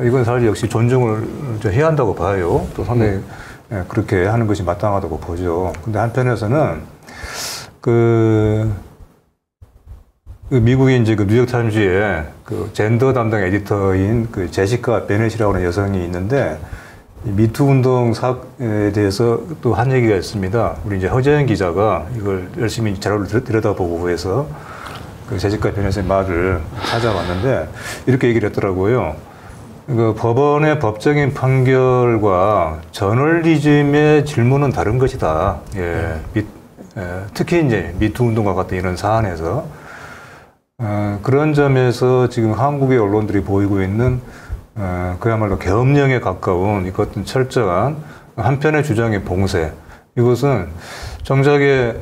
이건 사실 역시 존중을 해야 한다고 봐요. 또 상당히 그렇게 하는 것이 마땅하다고 보죠. 근데 한편에서는 미국의 이제 그 뉴욕 타임즈에 그 젠더 담당 에디터인 그 제시카 베넷이라고 하는 여성이 있는데 미투 운동 사에 대해서 또 한 얘기가 있습니다. 우리 이제 허재현 기자가 이걸 열심히 자료를 들여다보고 해서 그 제시카 베넷의 말을 찾아봤는데 이렇게 얘기를 했더라고요. 그 법원의 법적인 판결과 저널리즘의 질문은 다른 것이다. 예, 특히 이제 미투 운동과 같은 이런 사안에서 그런 점에서 지금 한국의 언론들이 보이고 있는 그야말로 계엄령에 가까운 이것은 철저한 한편의 주장의 봉쇄. 이것은 정작에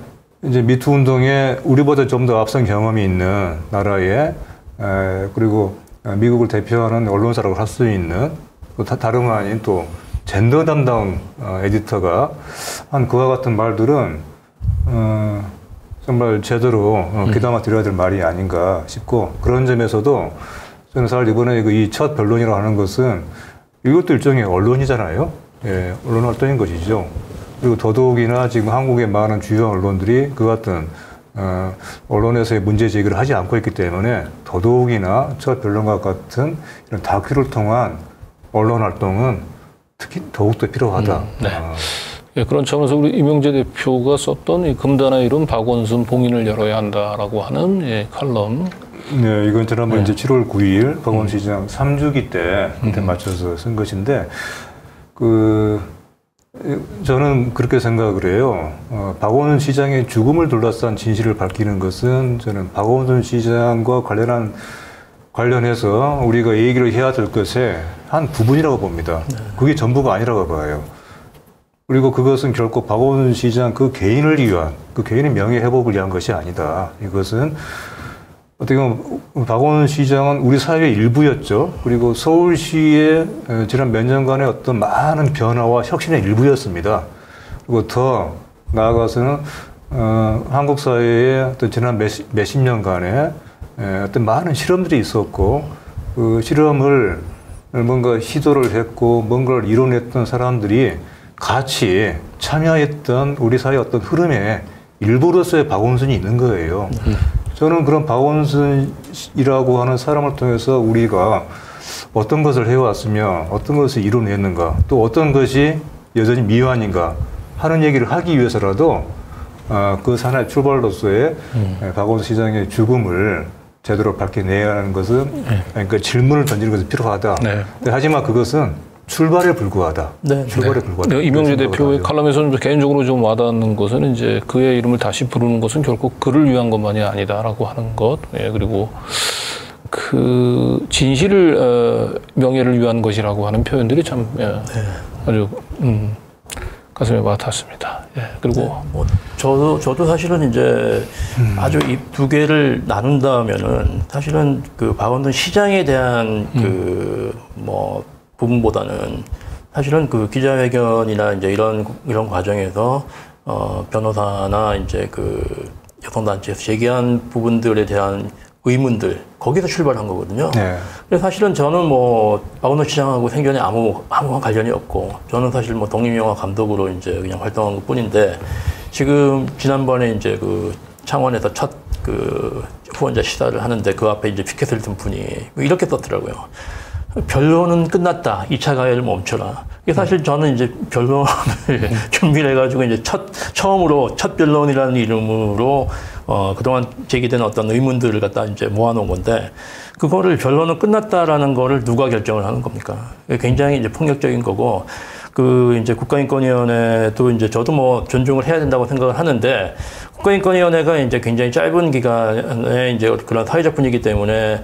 이제 미투 운동에 우리보다 좀 더 앞선 경험이 있는 나라에 그리고 미국을 대표하는 언론사라고 할 수 있는 또 다름 아닌 또 젠더 담당 에디터가 한 그와 같은 말들은 정말 제대로 귀담아 들어야 될 말이 아닌가 싶고 그런 점에서도 저는 사실 이번에 이 첫 변론이라고 하는 것은 이것도 일종의 언론이잖아요. 예, 언론 활동인 것이죠. 그리고 더더욱이나 지금 한국의 많은 주요 언론들이 그 같은 언론에서의 문제 제기를 하지 않고 있기 때문에 더더욱이나 첫 변론과 같은 이런 다큐를 통한 언론 활동은 특히 더욱더 필요하다. 네. 예, 그런 차원에서 우리 이명재 대표가 썼던 이 금단의 이름 박원순 봉인을 열어야 한다라고 하는 예, 칼럼. 네, 이건 지난번 이제 7월 9일 박원순 시장 3주기 때 그때 맞춰서 쓴 것인데 저는 그렇게 생각을 해요. 박원순 시장의 죽음을 둘러싼 진실을 밝히는 것은 저는 박원순 시장과 관련해서 우리가 얘기를 해야 될 것의 한 부분이라고 봅니다. 그게 전부가 아니라고 봐요. 그리고 그것은 결코 박원순 시장 그 개인을 위한, 그 개인의 명예 회복을 위한 것이 아니다. 이것은 어떻게 보면 박원순 시장은 우리 사회의 일부였죠. 그리고 서울시의 지난 몇 년간의 어떤 많은 변화와 혁신의 일부였습니다. 그리고 더 나아가서는 한국 사회의 어떤 지난 몇십 년간의 어떤 많은 실험들이 있었고 그 실험을 뭔가 시도를 했고 뭔가를 이뤄냈던 사람들이 같이 참여했던 우리 사회의 어떤 흐름의 일부로서의 박원순이 있는 거예요. 저는 그런 박원순이라고 하는 사람을 통해서 우리가 어떤 것을 해왔으며 어떤 것을 이뤄냈는가 또 어떤 것이 여전히 미완인가 하는 얘기를 하기 위해서라도 그 산하의 출발로서의 박원순 시장의 죽음을 제대로 밝혀내야 하는 것은 그러니까 질문을 던지는 것은 필요하다. 네. 하지만 그것은 출발에 불과하다. 네. 출발에 불과하다. 네, 이명재 대표의 칼럼에서는 개인적으로 좀 와닿는 것은 이제 그의 이름을 다시 부르는 것은 결국 그를 위한 것만이 아니다라고 하는 것. 예, 그리고 그 진실을 명예를 위한 것이라고 하는 표현들이 참 아주 가슴에 와닿습니다. 예, 그리고 저도 사실은 이제 아주 이 두 개를 나눈다면은 사실은 그 박원순 시장에 대한 부분보다는 사실은 그 기자회견이나 이제 이런 과정에서 변호사나 이제 그 여성단체에서 제기한 부분들에 대한 의문들 거기서 출발한 거거든요. 네. 그래서 사실은 저는 박원순 시장하고 생전에 아무 관련이 없고 저는 사실 독립영화 감독으로 이제 그냥 활동한 것 뿐인데 지금 지난번에 이제 그 창원에서 첫 그 후원자 시사를 하는데 그 앞에 이제 피켓을 든 분이 이렇게 썼더라고요. 변론은 끝났다. 2차 가해를 멈춰라. 이게 사실 저는 이제 변론을 준비를 해가지고 이제 처음으로 첫 변론이라는 이름으로 그동안 제기된 어떤 의문들을 갖다 이제 모아놓은 건데 그거를 변론은 끝났다라는 거를 누가 결정을 하는 겁니까? 굉장히 이제 폭력적인 거고 이제 국가인권위원회도 이제 저도 뭐 존중을 해야 된다고 생각을 하는데 국가인권위원회가 이제 굉장히 짧은 기간에 이제 그런 사회적 분위기 때문에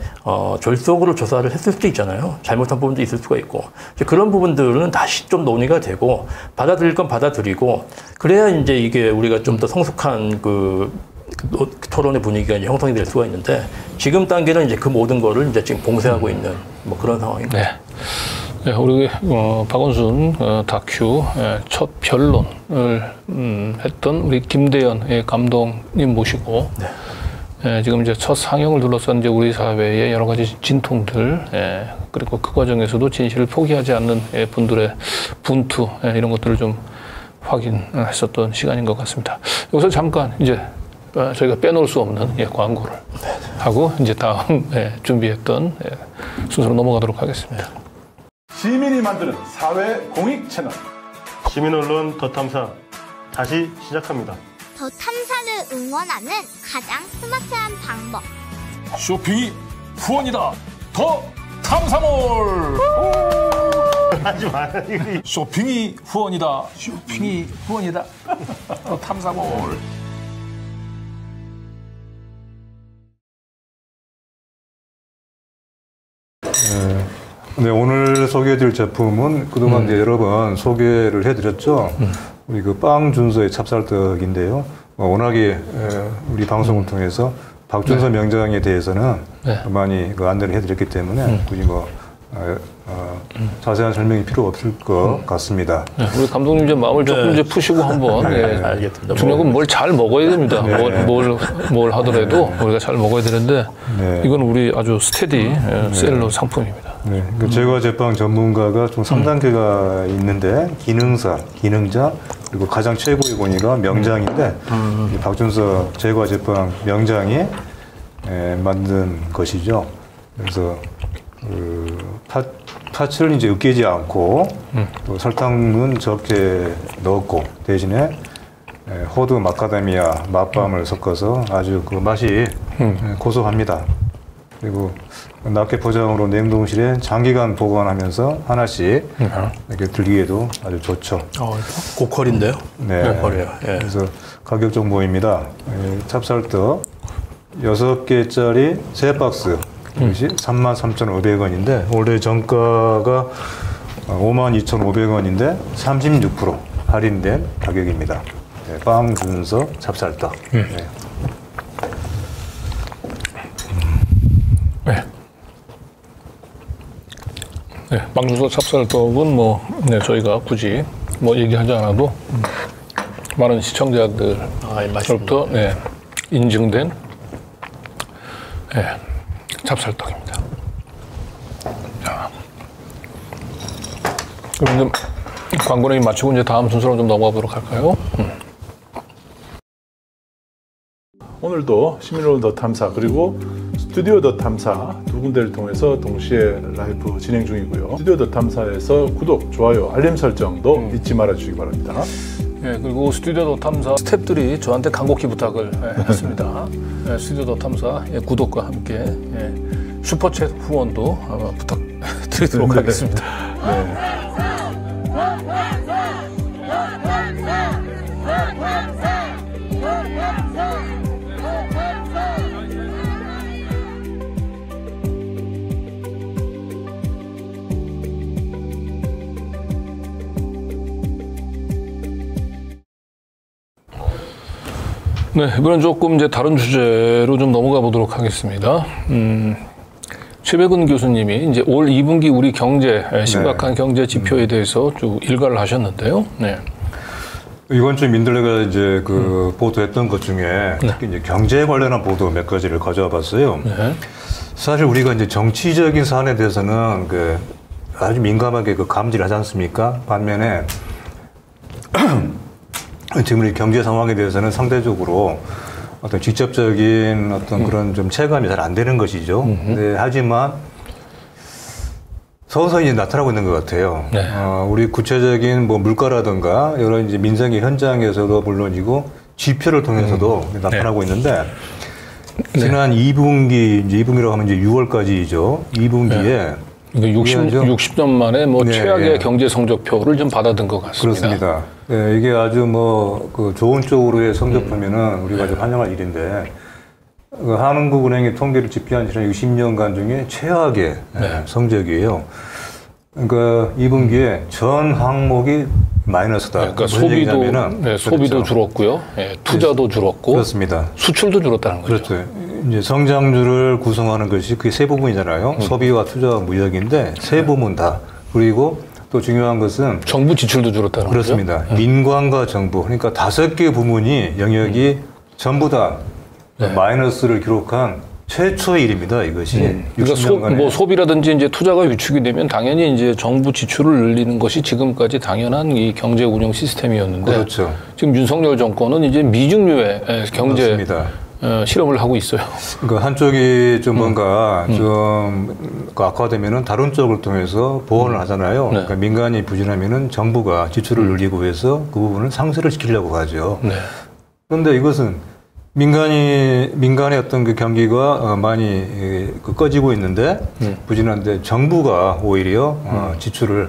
졸속으로 조사를 했을 수도 있잖아요. 잘못한 부분도 있을 수가 있고 이제 그런 부분들은 다시 좀 논의가 되고 받아들일 건 받아들이고 그래야 이제 이게 우리가 좀 더 성숙한 토론의 분위기가 이제 형성이 될 수가 있는데 지금 단계는 이제 그 모든 거를 이제 지금 봉쇄하고 있는 뭐 그런 상황입니다. 네. 네, 우리 박원순 다큐 첫 변론을 했던 우리 김대현 감독님 모시고 지금 이제 첫 상영을 둘러싼 이제 우리 사회의 여러 가지 진통들 그리고 그 과정에서도 진실을 포기하지 않는 분들의 분투 이런 것들을 좀 확인했었던 시간인 것 같습니다. 여기서 잠깐 이제 저희가 빼놓을 수 없는 광고를 하고 이제 다음 준비했던 순서로 넘어가도록 하겠습니다. 시민이 만드는 사회 공익 채널 시민 언론 더 탐사 다시 시작합니다. 더 탐사를 응원하는 가장 스마트한 방법. 쇼핑이 후원이다. 더 탐사몰. 하지 마. 쇼핑이 후원이다. 쇼핑이 후원이다. 더 탐사몰. 네, 오늘 소개해드릴 제품은 그동안 이제 여러 번 소개를 해드렸죠. 우리 그 빵준서의 찹쌀떡인데요. 워낙에 우리 방송을 통해서 박준서 명장에 대해서는 많이 그 안내를 해드렸기 때문에 굳이 뭐 자세한 설명이 필요 없을 것 같습니다. 우리 감독님 이제 마음을 조금 이제 푸시고 한번 알겠습니다. 중요한 건 뭘 잘 먹어야 됩니다. 뭘 하더라도 우리가 잘 먹어야 되는데 이건 우리 아주 스테디 셀러 상품입니다. 네, 그 제과 제빵 전문가가 총 3단계가 있는데 기능사, 기능자 그리고 가장 최고의 권위가 명장인데 이 박준서 제과 제빵 명장이 만든 것이죠. 그래서 파츠를 이제 으깨지 않고 또 설탕은 적게 넣었고 대신에 호두, 마카다미아, 맛밤을 섞어서 아주 그 맛이 고소합니다. 그리고 낱개 포장으로 냉동실에 장기간 보관하면서 하나씩 이렇게 들기에도 아주 좋죠. 고퀄인데요? 네. 고퀄이에요. 그래서 가격 정보입니다. 찹쌀떡 6개짜리 3박스. 이것이 33,500원인데 원래 정가가 52,500원인데 36% 할인된 가격입니다. 네, 빵준서 찹쌀떡. 네, 빵준서 찹쌀떡은 저희가 굳이 얘기하지 않아도 많은 시청자들로부터 인증된 찹쌀떡입니다. 자, 그럼 이제 광고를 마치고 이제 다음 순서로 좀 넘어가 보도록 할까요? 오늘도 시민언론 더 탐사 그리고 스튜디오 더 탐사 두 군데를 통해서 동시에 라이브 진행 중이고요. 스튜디오 더 탐사에서 구독, 좋아요, 알림 설정도 잊지 말아 주시기 바랍니다. 그리고 스튜디오 더 탐사 스태프들이 저한테 간곡히 부탁을 했습니다. 스튜디오 더 탐사 구독과 함께 슈퍼챗 후원도 부탁드리도록 하겠습니다. 네, 이번엔 조금 이제 다른 주제로 좀 넘어가 보도록 하겠습니다. 최백은 교수님이 이제 올 2분기 우리 경제, 심각한 경제 지표에 대해서 쭉 일가를 하셨는데요. 이번 주 민들레가 이제 보도했던 것 중에 특히 이제 경제에 관련한 보도 몇 가지를 가져와 봤어요. 사실 우리가 이제 정치적인 사안에 대해서는 아주 민감하게 감지를 하지 않습니까? 반면에 지금 우리 경제 상황에 대해서는 상대적으로 어떤 직접적인 어떤 그런 좀 체감이 잘 안 되는 것이죠. 네, 하지만 서서히 이제 나타나고 있는 것 같아요. 우리 구체적인 물가라든가 여러 이제 민생의 현장에서도 물론이고 지표를 통해서도 나타나고 있는데 지난 2분기, 이제 2분기라고 하면 이제 6월까지죠. 2분기에 그러니까 60년 만에 뭐 네, 최악의 예. 경제 성적표를 좀 받아든 것 같습니다. 그렇습니다. 네, 이게 아주 뭐 그 좋은 쪽으로의 성적표면은 우리가 좀 환영할 일인데 그 한국은행의 통계를 집계한 지난 60년간 중에 최악의 성적이에요. 그러니까 2분기에 전 항목이 마이너스다. 그러니까 소비도 줄었고요, 투자도 줄었고, 그렇습니다. 수출도 줄었다는 거죠. 그렇죠. 이제 성장률을 구성하는 것이 그게 세 부분이잖아요. 소비와 투자와 무역인데 세 부분 다. 그리고 또 중요한 것은 정부 지출도 줄었다는 거죠. 그렇습니다. 민관과 정부, 그러니까 5개 부문이 영역이 전부 다 마이너스를 기록한 최초의 일입니다. 이것이. 그러니까 소비라든지 이제 투자가 위축이 되면 당연히 이제 정부 지출을 늘리는 것이 지금까지 당연한 이 경제 운영 시스템이었는데, 그렇죠. 지금 윤석열 정권은 이제 미중류의 경제 실험을 하고 있어요. 그러니까 한쪽이 좀 뭔가 좀 악화되면은 다른 쪽을 통해서 보완을 하잖아요. 그러니까 민간이 부진하면은 정부가 지출을 늘리고 해서 그 부분을 상쇄를 시키려고 하죠. 그런데 이것은 민간의 어떤 그 경기가 많이 꺼지고 있는데 부진한데 정부가 오히려 지출을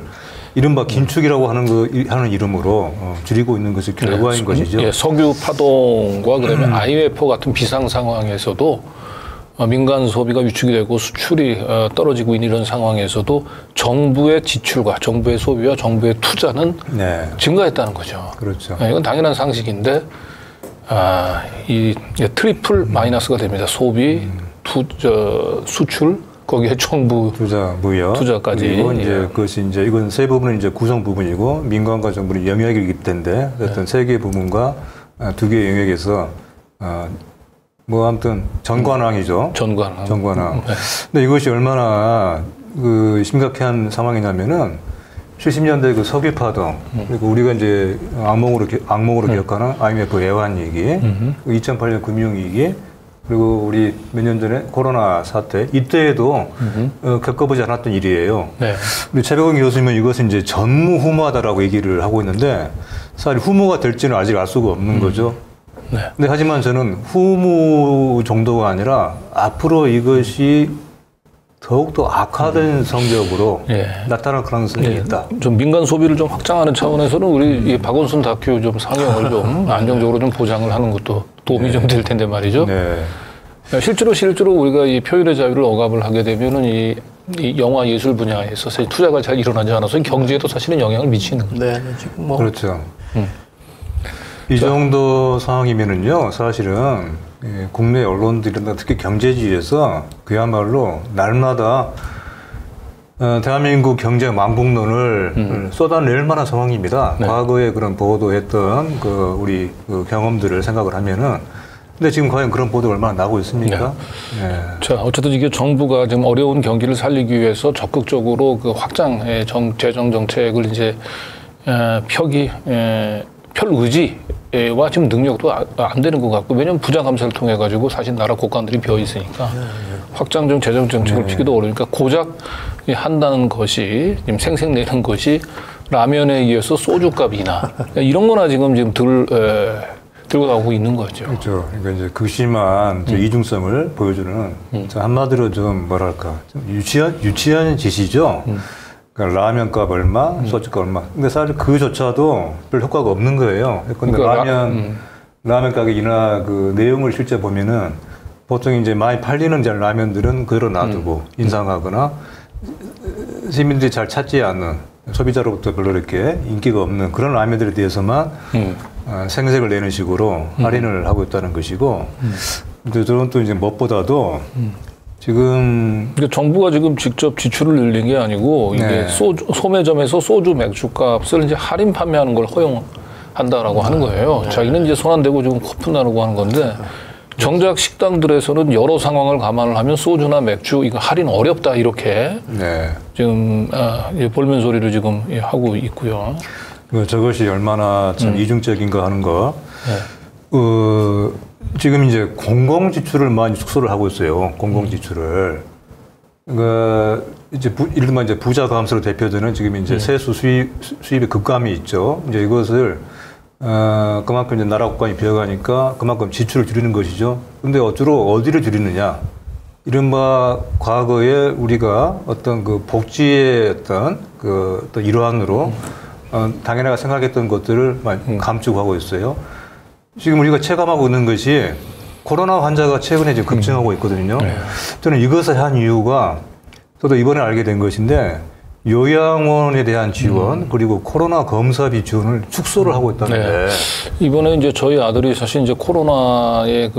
이른바 긴축이라고 하는 이름으로 줄이고 있는 것이 결과인 것이죠. 예, 석유 파동과 그다음에 IMF 같은 비상 상황에서도 민간 소비가 위축이 되고 수출이 떨어지고 있는 이런 상황에서도 정부의 지출과 정부의 소비와 정부의 투자는 증가했다는 거죠. 그렇죠. 이건 당연한 상식인데 이 트리플 마이너스가 됩니다. 소비, 수출, 거기에 정부 투자, 무역, 투자까지. 그리고 이제 그것이 이제 이건 세 부분은 이제 구성 부분이고 민간과 정부는 영역이기 때문에 어떤 세 개 부분과 두 개의 영역에서 뭐 아무튼 전관왕이죠. 전관왕. 근데 이것이 얼마나 그 심각한 상황이냐면은 70년대 그 석유 파동, 그리고 우리가 이제 악몽으로 기억하는 IMF 애환 위기, 2008년 금융위기, 그리고 우리 몇 년 전에 코로나 사태, 이때에도 겪어보지 않았던 일이에요. 우리 최백원 교수님은 이것은 이제 전무후무하다라고 얘기를 하고 있는데 사실 후무가 될지는 아직 알 수가 없는 거죠. 근데 하지만 저는 후무 정도가 아니라 앞으로 이것이 더욱더 악화된 성적으로 나타날 가능성이 있다. 좀 민간 소비를 좀 확장하는 차원에서는 우리 이 박원순 다큐 좀 상영을 좀 안정적으로 좀 보장을 하는 것도 도움이 좀 될 텐데 말이죠. 실제로 우리가 이 표현의 자유를 억압을 하게 되면은 이 영화 예술 분야에서 사실 투자가 잘 일어나지 않아서 경제에도 사실은 영향을 미치는 거죠. 지금 뭐 그렇죠. 이 정도 상황이면은요, 사실은 국내 언론들이나 특히 경제지에서 그야말로 날마다 대한민국 경제 망국론을 쏟아낼 만한 상황입니다. 과거에 그런 보도했던 우리 경험들을 생각을 하면은. 근데 지금 과연 그런 보도가 얼마나 나오고 있습니까? 자, 어쨌든 이게 정부가 지금 어려운 경기를 살리기 위해서 적극적으로 그 확장의 재정 정책을 이제 펼 의지와 지금 능력도 안 되는 것 같고, 왜냐하면 부자 감사를 통해 가지고 사실 나라 국간들이 비어 있으니까 확장적 재정 정책을 펴기도 어려우니까 고작 한다는 것이 지금 생색내는 것이 라면에 의해서 소주값이나 이런 거나 지금 들고 나오고 있는 거죠. 그렇죠. 그러니까 이제 극심한 이중성을 보여주는 한마디로 좀 뭐랄까 좀 유치한 짓이죠. 그러니까 라면값 얼마, 소주값 얼마. 근데 사실 그조차도 별 효과가 없는 거예요. 그러니까 라면 가격이나 그 내용을 실제 보면은 보통 이제 많이 팔리는 라면들은 그대로 놔두고 인상하거나 시민들이 잘 찾지 않는 소비자로부터 별로 이렇게 인기가 없는 그런 라면들에 대해서만 생색을 내는 식으로 할인을 하고 있다는 것이고, 근데 저는 또 이제 무엇보다도 지금 그러니까 정부가 지금 직접 지출을 늘린 게 아니고 이게 소매점에서 소주 맥주 값을 이제 할인 판매하는 걸 허용한다라고 하는 거예요. 자기는 이제 손 안 대고 지금 코푼 나누고 하는 건데, 정작 식당들에서는 여러 상황을 감안을 하면 소주나 맥주 이거 할인 어렵다 이렇게 지금 볼멘 소리를 지금 하고 있고요. 저것이 얼마나 참 이중적인가 하는 거. 지금 이제 공공 지출을 많이 축소를 하고 있어요. 공공 지출을. 그러니까 이제 예를 들면 이제 부자 감소로 대표되는 지금 이제 세수 수입의 급감이 있죠. 이제 이것을 그만큼 이제 나라 국간이 비어가니까 그만큼 지출을 줄이는 것이죠. 근데 어디로 줄이느냐? 이른바 과거에 우리가 어떤 그 복지의 어떤 그 또 일환으로 당연하게 생각했던 것들을 감추고 하고 있어요. 지금 우리가 체감하고 있는 것이 코로나 환자가 최근에 지금 급증하고 있거든요. 저는 이것을 한 이유가 저도 이번에 알게 된 것인데 요양원에 대한 지원 그리고 코로나 검사비 지원을 축소를 하고 있다는데 이번에 이제 저희 아들이 사실 이제 코로나에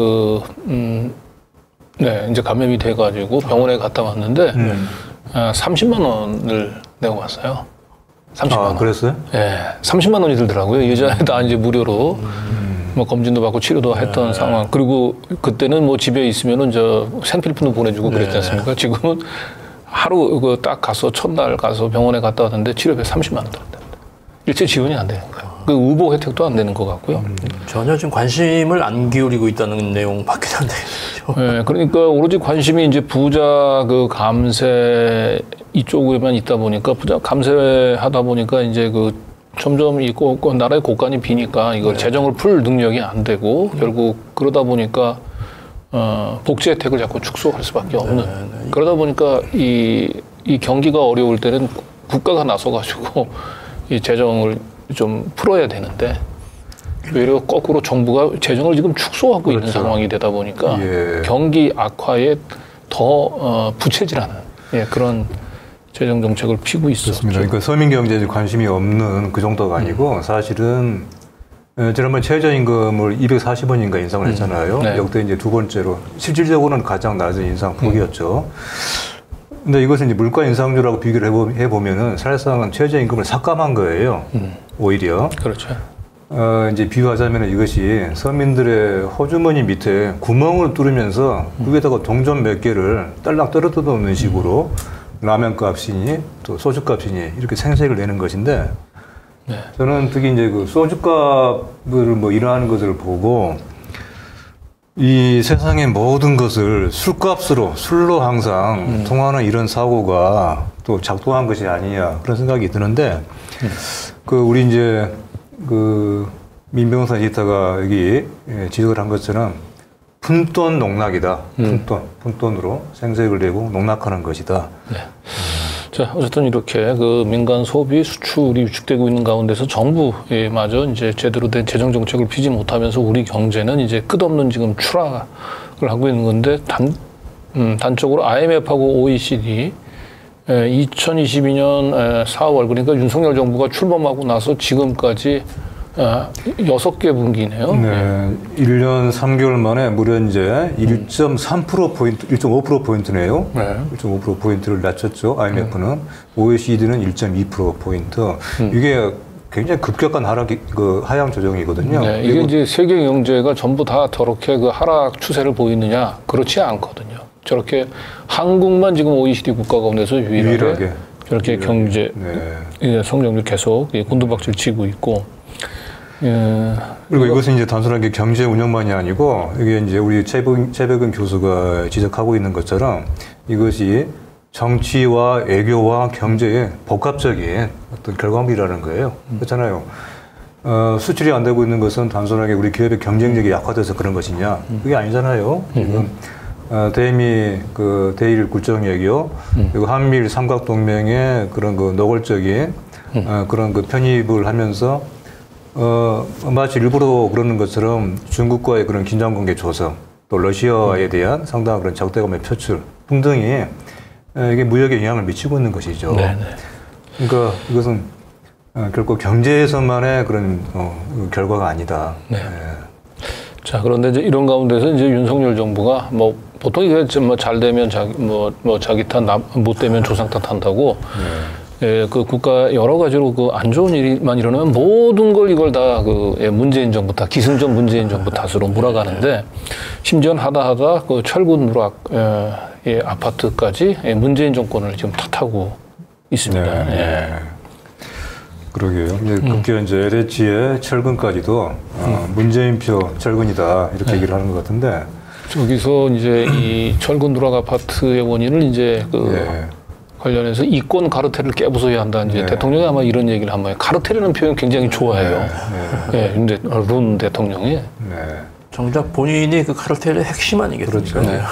이제 감염이 돼가지고 병원에 갔다 왔는데 30만 원을 내고 왔어요. 30만 원. 그랬어요? 예, 30만 원이 들더라고요. 예전에 다 이제 무료로 뭐 검진도 받고 치료도 했던 상황. 그리고 그때는 뭐 집에 있으면은 저 생필품도 보내주고 그랬지 않습니까? 지금은 하루 그 딱 가서 첫날 가서 병원에 갔다 왔는데 치료비 30만 원 들었다. 일체 지원이 안 되는 거예요. 그 의보 혜택도 안 되는 것 같고요. 전혀 지금 관심을 안 기울이고 있다는 내용밖에 안 되죠. 네, 그러니까 오로지 관심이 이제 부자 그 감세 이쪽에만 있다 보니까 부자 감세하다 보니까 이제 그 점점 이 나라의 곳간이 비니까 이걸 재정을 풀 능력이 안 되고 결국 그러다 보니까 복지 혜택을 자꾸 축소할 수밖에 없는. 그러다 보니까 이 경기가 어려울 때는 국가가 나서가지고 이 재정을 좀 풀어야 되는데 오히려 거꾸로 정부가 재정을 지금 축소하고 있는 상황이 되다 보니까 경기 악화에 더 부채질하는 그런 재정 정책을 피고 있었죠. 그렇습니다. 그러니까 서민 경제에 관심이 없는 그 정도가 아니고 사실은 지난번 최저임금을 240원인가 인상을 했잖아요. 역대 이제 두 번째로 실질적으로는 가장 낮은 인상 폭이었죠. 근데 이것은 이제 물가 인상률하고 비교를 해보면은 사실상은 최저임금을 삭감한 거예요. 오히려. 그렇죠. 이제 비유하자면 이것이 서민들의 호주머니 밑에 구멍을 뚫으면서 위에다가 동전 몇 개를 딸랑 떨어져 놓는 식으로 라면 값이니 또 소주 값이니 이렇게 생색을 내는 것인데 저는 특히 이제 그 소주값을 뭐 일어나는 것을 보고 이 세상의 모든 것을 술로 항상 통하는 이런 사고가 또 작동한 것이 아니냐 그런 생각이 드는데 그 우리 이제 그 민병사 지타가 여기 지적을 한 것처럼 푼돈 농락이다. 푼돈으로 생색을 내고 농락하는 것이다. 자, 어쨌든 이렇게 그 민간 소비 수출이 위축되고 있는 가운데서 정부마저 이제 제대로 된 재정 정책을 피지 못하면서 우리 경제는 이제 끝없는 지금 추락을 하고 있는 건데 단적으로 IMF하고 OECD 2022년 4월 그러니까 윤석열 정부가 출범하고 나서 지금까지 6개 분기네요. 네. 1년 3개월 만에 무려 이제 1.3%포인트, 1.5%포인트네요. 1.5%포인트를 낮췄죠. IMF는. OECD는 1.2%포인트. 이게 굉장히 급격한 하향 조정이거든요. 네, 이게 이제 세계 경제가 전부 다 저렇게 그 하락 추세를 보이느냐? 그렇지 않거든요. 저렇게 한국만 지금 OECD 국가 가운데서 유일하게 저렇게 경제 성장률 계속 곤두박질 치고 있고. 그리고 이것은 이제 단순하게 경제 운영만이 아니고 이게 이제 우리 최백은 교수가 지적하고 있는 것처럼 이것이 정치와 외교와 경제의 복합적인 어떤 결과물이라는 거예요. 그렇잖아요. 수출이 안 되고 있는 것은 단순하게 우리 기업의 경쟁력이 약화돼서 그런 것이냐? 그게 아니잖아요. 지금 대미 그 대일 굴정역이요. 그리고 한미일 삼각동맹의 그런 그 노골적인 그런 그 편입을 하면서 마치 일부러 그러는 것처럼 중국과의 그런 긴장관계 조성, 또 러시아에 대한 상당한 그런 적대감의 표출 등등이 이게 무역에 영향을 미치고 있는 것이죠. 그러니까 이것은 결코 경제에서만의 그런 결과가 아니다. 자, 그런데 이제 이런 가운데서 이제 윤석열 정부가 뭐 보통 이게 좀 잘 되면 자기 탓, 못 되면 조상 탓한다고. 그 국가 여러 가지로 그 안 좋은 일만 일어나면 모든 걸 이걸 다 그 문재인 정부 탓, 기승전 문재인 정부 탓으로 몰아가는데 심지어 하다 그 철근 누락 아파트까지 문재인 정권을 지금 탓하고 있습니다. 그러게요. 이제 급기야 이제 LH의 철근까지도 문재인표 철근이다 이렇게 얘기를 하는 것 같은데 저기서 이제 이 철근 누락 아파트의 원인을 이제 관련해서 이권 카르텔을 깨부숴야 한다. 이제 대통령이 아마 이런 얘기를 한 거예요. 카르텔이라는 표현 굉장히 좋아해요. 근데 룬 대통령이 정작 본인이 그 카르텔의 핵심 아니겠습니까? 그렇죠.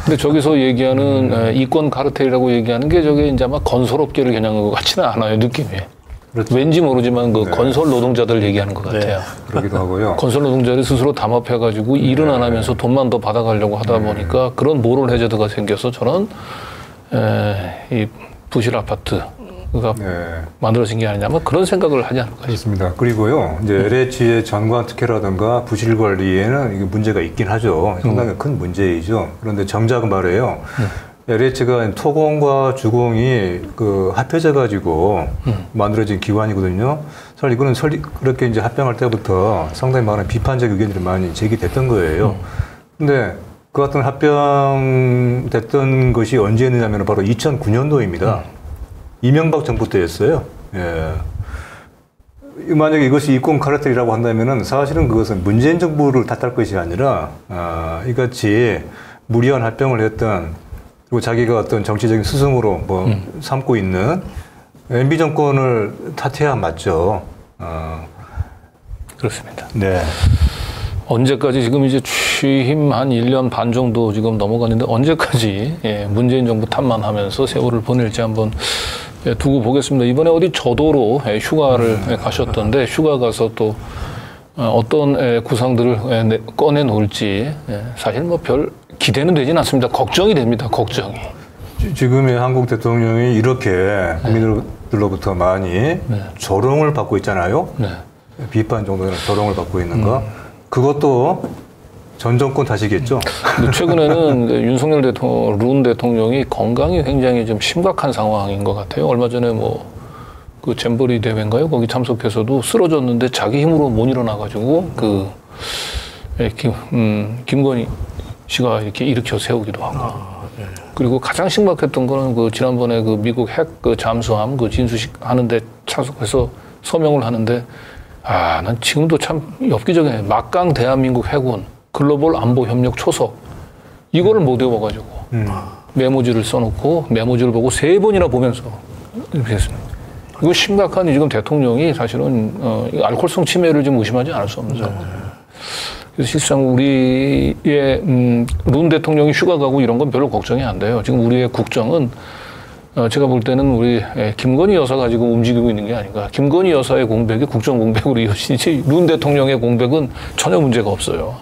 근데 저기서 얘기하는 이권 카르텔이라고 얘기하는 게 저게 이제 아마 건설업계를 겨냥한 것 같지는 않아요, 느낌이. 그렇죠. 왠지 모르지만 그 건설 노동자들 얘기하는 것 같아요. 그러기도 하고요. 건설 노동자들이 스스로 담합해가지고 일은 안 하면서 돈만 더 받아가려고 하다 보니까 그런 모럴 해저드가 생겨서 저런 이 부실 아파트가 만들어진 게 아니냐, 뭐 그런 생각을 하지 않을까 싶습니다. 그리고요, 이제 LH의 전관 특혜라든가 부실 관리에는 이게 문제가 있긴 하죠. 상당히 큰 문제이죠. 그런데 정작 말이에요. LH가 토공과 주공이 그 합해져 가지고 만들어진 기관이거든요. 사실 이거는 그렇게 이제 합병할 때부터 상당히 많은 비판적 의견들이 많이 제기됐던 거예요. 근데 그 같은 합병됐던 것이 언제였느냐면 바로 2009년도입니다. 이명박 정부 때였어요. 예. 만약에 이것이 이권 카르텔이라고 한다면은 사실은 그것은 문재인 정부를 탓할 것이 아니라 이같이 무리한 합병을 했던, 그리고 자기가 어떤 정치적인 스승으로 뭐 삼고 있는 MB 정권을 탓해야 맞죠. 그렇습니다. 네. 언제까지 지금 이제 취임 한 1년 반 정도 지금 넘어갔는데 언제까지 문재인 정부 탓만 하면서 세월을 보낼지 한번 두고 보겠습니다. 이번에 어디 저도로 휴가를 가셨던데 휴가 가서 또 어떤 구상들을 꺼내 놓을지 사실 뭐 별 기대는 되진 않습니다. 걱정이 됩니다. 걱정이. 지금의 한국 대통령이 이렇게 국민들로부터 많이 조롱을 받고 있잖아요. 비판 정도는 조롱을 받고 있는 거. 그것도 전 정권 탓이겠죠. 최근에는 윤석열 대통령, 룬 대통령이 건강이 굉장히 좀 심각한 상황인 것 같아요. 얼마 전에 뭐 그 잼버리 대회인가요? 거기 참석해서도 쓰러졌는데 자기 힘으로 못 일어나가지고 김건희 씨가 이렇게 일으켜 세우기도 하고. 그리고 가장 심각했던 거는 그 지난번에 그 미국 핵 그 잠수함 그 진수식 하는데 참석해서 서명을 하는데 난 지금도 참 엽기적이네. 막강 대한민국 해군 글로벌 안보 협력 초석 이거를 못 외워가지고 메모지를 써놓고 메모지를 보고 3번이나 보면서 이렇게 했습니다. 이거 심각한 지금 대통령이 사실은 알코올성 치매를 좀 의심하지 않을 수 없는 상황. 그래서 실상 우리의 룬 대통령이 휴가 가고 이런 건 별로 걱정이 안 돼요. 지금 우리의 국정은 제가 볼 때는 우리 김건희 여사가 지금 움직이고 있는 게 아닌가. 김건희 여사의 공백이 국정 공백으로 이어지지 룬 대통령의 공백은 전혀 문제가 없어요.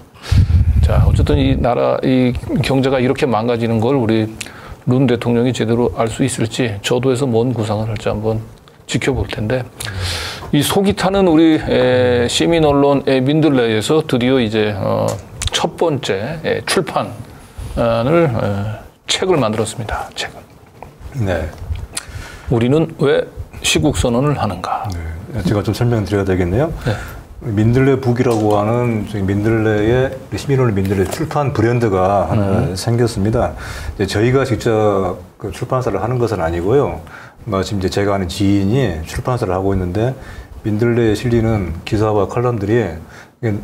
자, 어쨌든 이 나라 이 경제가 이렇게 망가지는 걸 우리 룬 대통령이 제대로 알 수 있을지 저도에서 뭔 구상을 할지 한번 지켜볼 텐데 이 속이 타는 우리 시민 언론의 민들레에서 드디어 이제 첫 번째 출판을 책을 만들었습니다. 책을. 네. 우리는 왜 시국 선언을 하는가? 네. 제가 좀 설명드려야 되겠네요. 네. 민들레 북이라고 하는 시민언론 민들레 출판 브랜드가 하나 생겼습니다. 저희가 직접 그 출판사를 하는 것은 아니고요. 마침 이제 제가 아는 지인이 출판사를 하고 있는데 민들레에 실리는 기사와 칼럼들이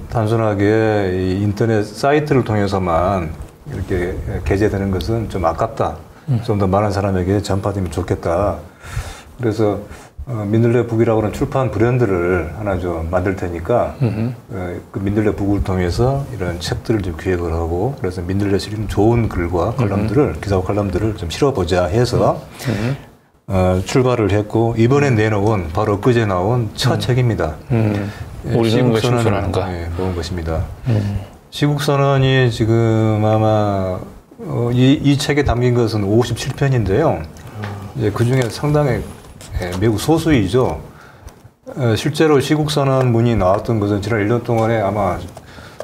단순하게 이 인터넷 사이트를 통해서만 이렇게 게재되는 것은 좀 아깝다. 좀 더 많은 사람에게 전파되면 좋겠다. 그래서 민들레 북이라고 하는 출판 브랜드를 하나 좀 만들 테니까 그 민들레 북을 통해서 이런 책들을 좀 기획을 하고 그래서 민들레에 실리는 좋은 글과 칼럼들을 기사와 칼럼들을 좀 실어보자 해서 출발을 했고 이번에 내놓은 바로 엊그제 나온 첫 책입니다. 우리는 왜 신선한가? 모은 것입니다. 시국선언이 지금 아마 이 책에 담긴 것은 57편인데요. 이제 그 중에 상당히 매우 소수이죠. 실제로 시국선언문이 나왔던 것은 지난 1년 동안에 아마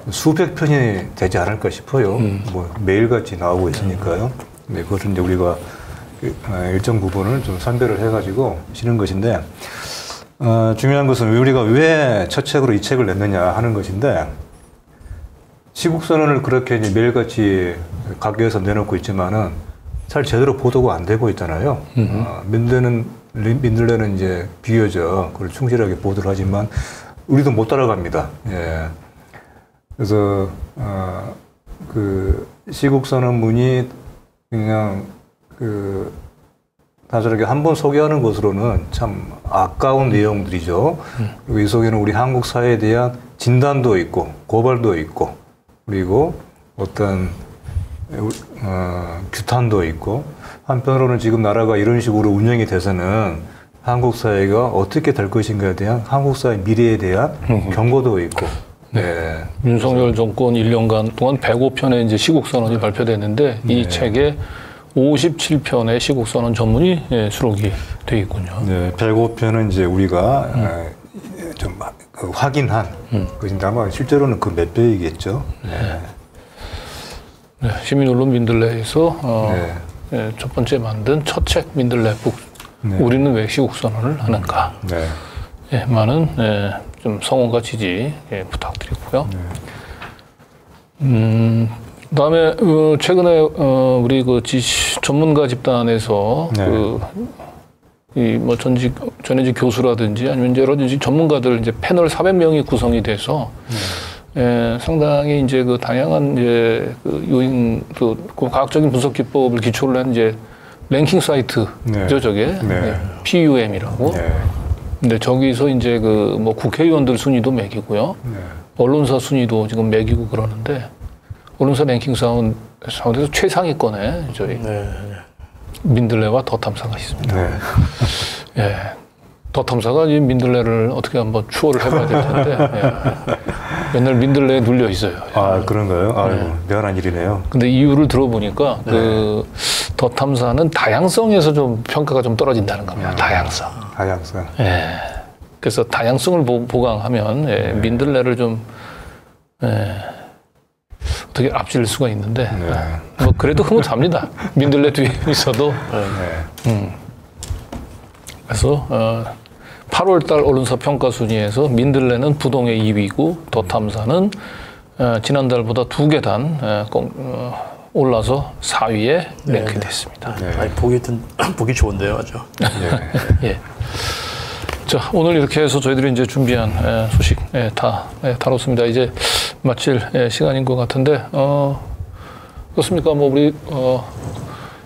수백 편이 되지 않을까 싶어요. 뭐 매일같이 나오고 있으니까요. 네, 그것은 이제 우리가 일정 부분을 좀 선별을 해가지고 실은 것인데, 중요한 것은 우리가 왜 첫 책으로 이 책을 냈느냐 하는 것인데, 시국선언을 그렇게 이제 매일같이 각계에서 내놓고 있지만은 잘 제대로 보도가 안 되고 있잖아요. 민들레는 이제 비교적 그걸 충실하게 보도를 하지만 우리도 못 따라갑니다. 예. 그래서 그 시국선언문이 그냥 그 단순하게 한번 소개하는 것으로는 참 아까운 내용들이죠. 그리고 이 속에는 우리 한국 사회에 대한 진단도 있고 고발도 있고 그리고 어떤 규탄도 있고 한편으로는 지금 나라가 이런 식으로 운영이 돼서는 한국 사회가 어떻게 될 것인가에 대한 한국 사회 미래에 대한 경고도 있고. 네. 윤석열 정권 1년간 동안 105편의 이제 시국선언이 발표됐는데 이 책에 57편의 시국선언 전문이 수록이 돼 있군요. 네, 105편은 이제 우리가 좀 확인한 것인데 아마 실제로는 그 몇 배이겠죠. 네. 네, 시민언론 민들레에서 첫 번째 만든 첫 책 민들레 북 우리는 왜 시국선언을 하는가. 많은 좀 성원과 지지 부탁드리고요. 그다음에 최근에 우리 그 전문가 집단에서 뭐 전현직 교수라든지 아니면 이제 여러 전문가들 이제 패널 400명이 구성이 돼서 상당히 이제 그 다양한 이제 그 요인 그 과학적인 분석 기법을 기초로 한 이제 랭킹 사이트죠, 저게 PUM이라고. 근데 저기서 이제 그 뭐 국회의원들 순위도 매기고요, 언론사 순위도 지금 매기고 그러는데 언론사 랭킹 사운드에서 최상위권에 저희 민들레와 더 탐사가 있습니다. 예. 더 탐사가 이 민들레를 어떻게 한번 추월을 해봐야 될 텐데 맨날 민들레에 눌려 있어요. 아 그런가요? 아유, 미안한 일이네요. 근데 이유를 들어보니까 그 더 탐사는 다양성에서 좀 평가가 좀 떨어진다는 겁니다. 다양성. 예. 그래서 다양성을 보강하면 민들레를 좀 어떻게 앞질 수가 있는데 뭐 그래도 흐뭇합니다. 민들레 뒤에 있어도. 그래서 8월달 언론사 평가 순위에서 민들레는 부동의 2위고 더 탐사는 지난달보다 2계단 올라서 4위에 랭크됐습니다. 아니, 보기 좋은데요, 아주. 예. 자, 오늘 이렇게 해서 저희들이 이제 준비한 소식 다 다뤘습니다. 이제 마칠 시간인 것 같은데, 그렇습니까? 뭐 우리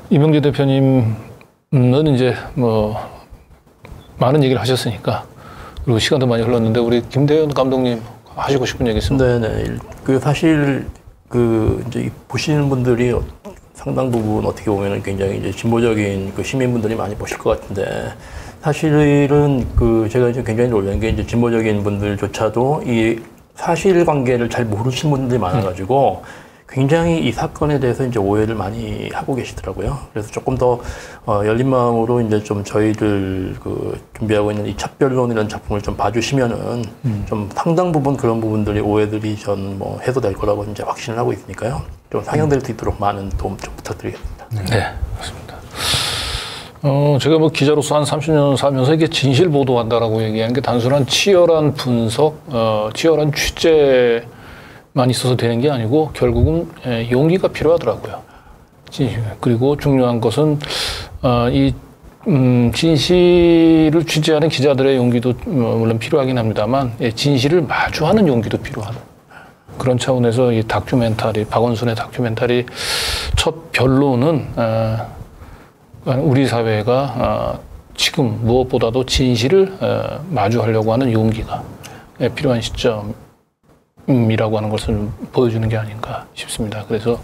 이명재 대표님은 이제 뭐 많은 얘기를 하셨으니까, 그리고 시간도 많이 흘렀는데 우리 김대현 감독님 하시고 싶은 얘기 있습니다. 네네. 그 사실 그 이제 보시는 분들이 상당 부분 어떻게 보면은 굉장히 이제 진보적인 그 시민분들이 많이 보실 것 같은데, 사실은 그 제가 이제 굉장히 놀란 게 이제 진보적인 분들조차도 이 사실관계를 잘 모르시는 분들이 많아가지고 굉장히 이 사건에 대해서 이제 오해를 많이 하고 계시더라고요. 그래서 조금 더 열린 마음으로 이제 좀 저희들 그 준비하고 있는 이 첩변론이라는 작품을 좀 봐주시면은 좀 상당 부분 그런 부분들이 오해들이 전 뭐 해소될 거라고 이제 확신을 하고 있으니까요. 좀 상향될 수 있도록 많은 도움 좀 부탁드리겠습니다. 네, 그렇습니다. 제가 뭐 기자로서 한 30년 살면서 이게 진실 보도한다라고 얘기하는 게 단순한 치열한 분석, 치열한 취재만 있어서 되는 게 아니고 결국은 용기가 필요하더라고요. 그리고 중요한 것은 이 진실을 취재하는 기자들의 용기도 물론 필요하긴 합니다만 진실을 마주하는 용기도 필요하다. 그런 차원에서 이 다큐멘터리, 박원순의 다큐멘터리 첫 변론은 우리 사회가 지금 무엇보다도 진실을 마주하려고 하는 용기가 필요한 시점이라고 하는 것을 보여주는 게 아닌가 싶습니다. 그래서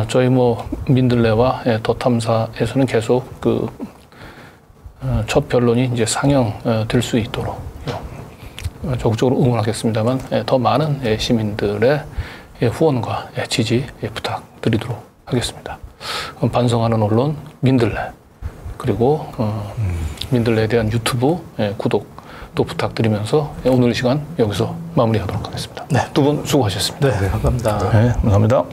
저희 뭐 민들레와 더 탐사에서는 계속 그 첫 변론이 이제 상영될 수 있도록 적극적으로 응원하겠습니다만 더 많은 시민들의 후원과 지지 부탁드리도록 하겠습니다. 반성하는 언론 민들레, 그리고 민들레에 대한 유튜브 구독도 부탁드리면서 오늘 이 시간 여기서 마무리하도록 하겠습니다. 두 분 수고하셨습니다. 네, 감사합니다. 네, 감사합니다.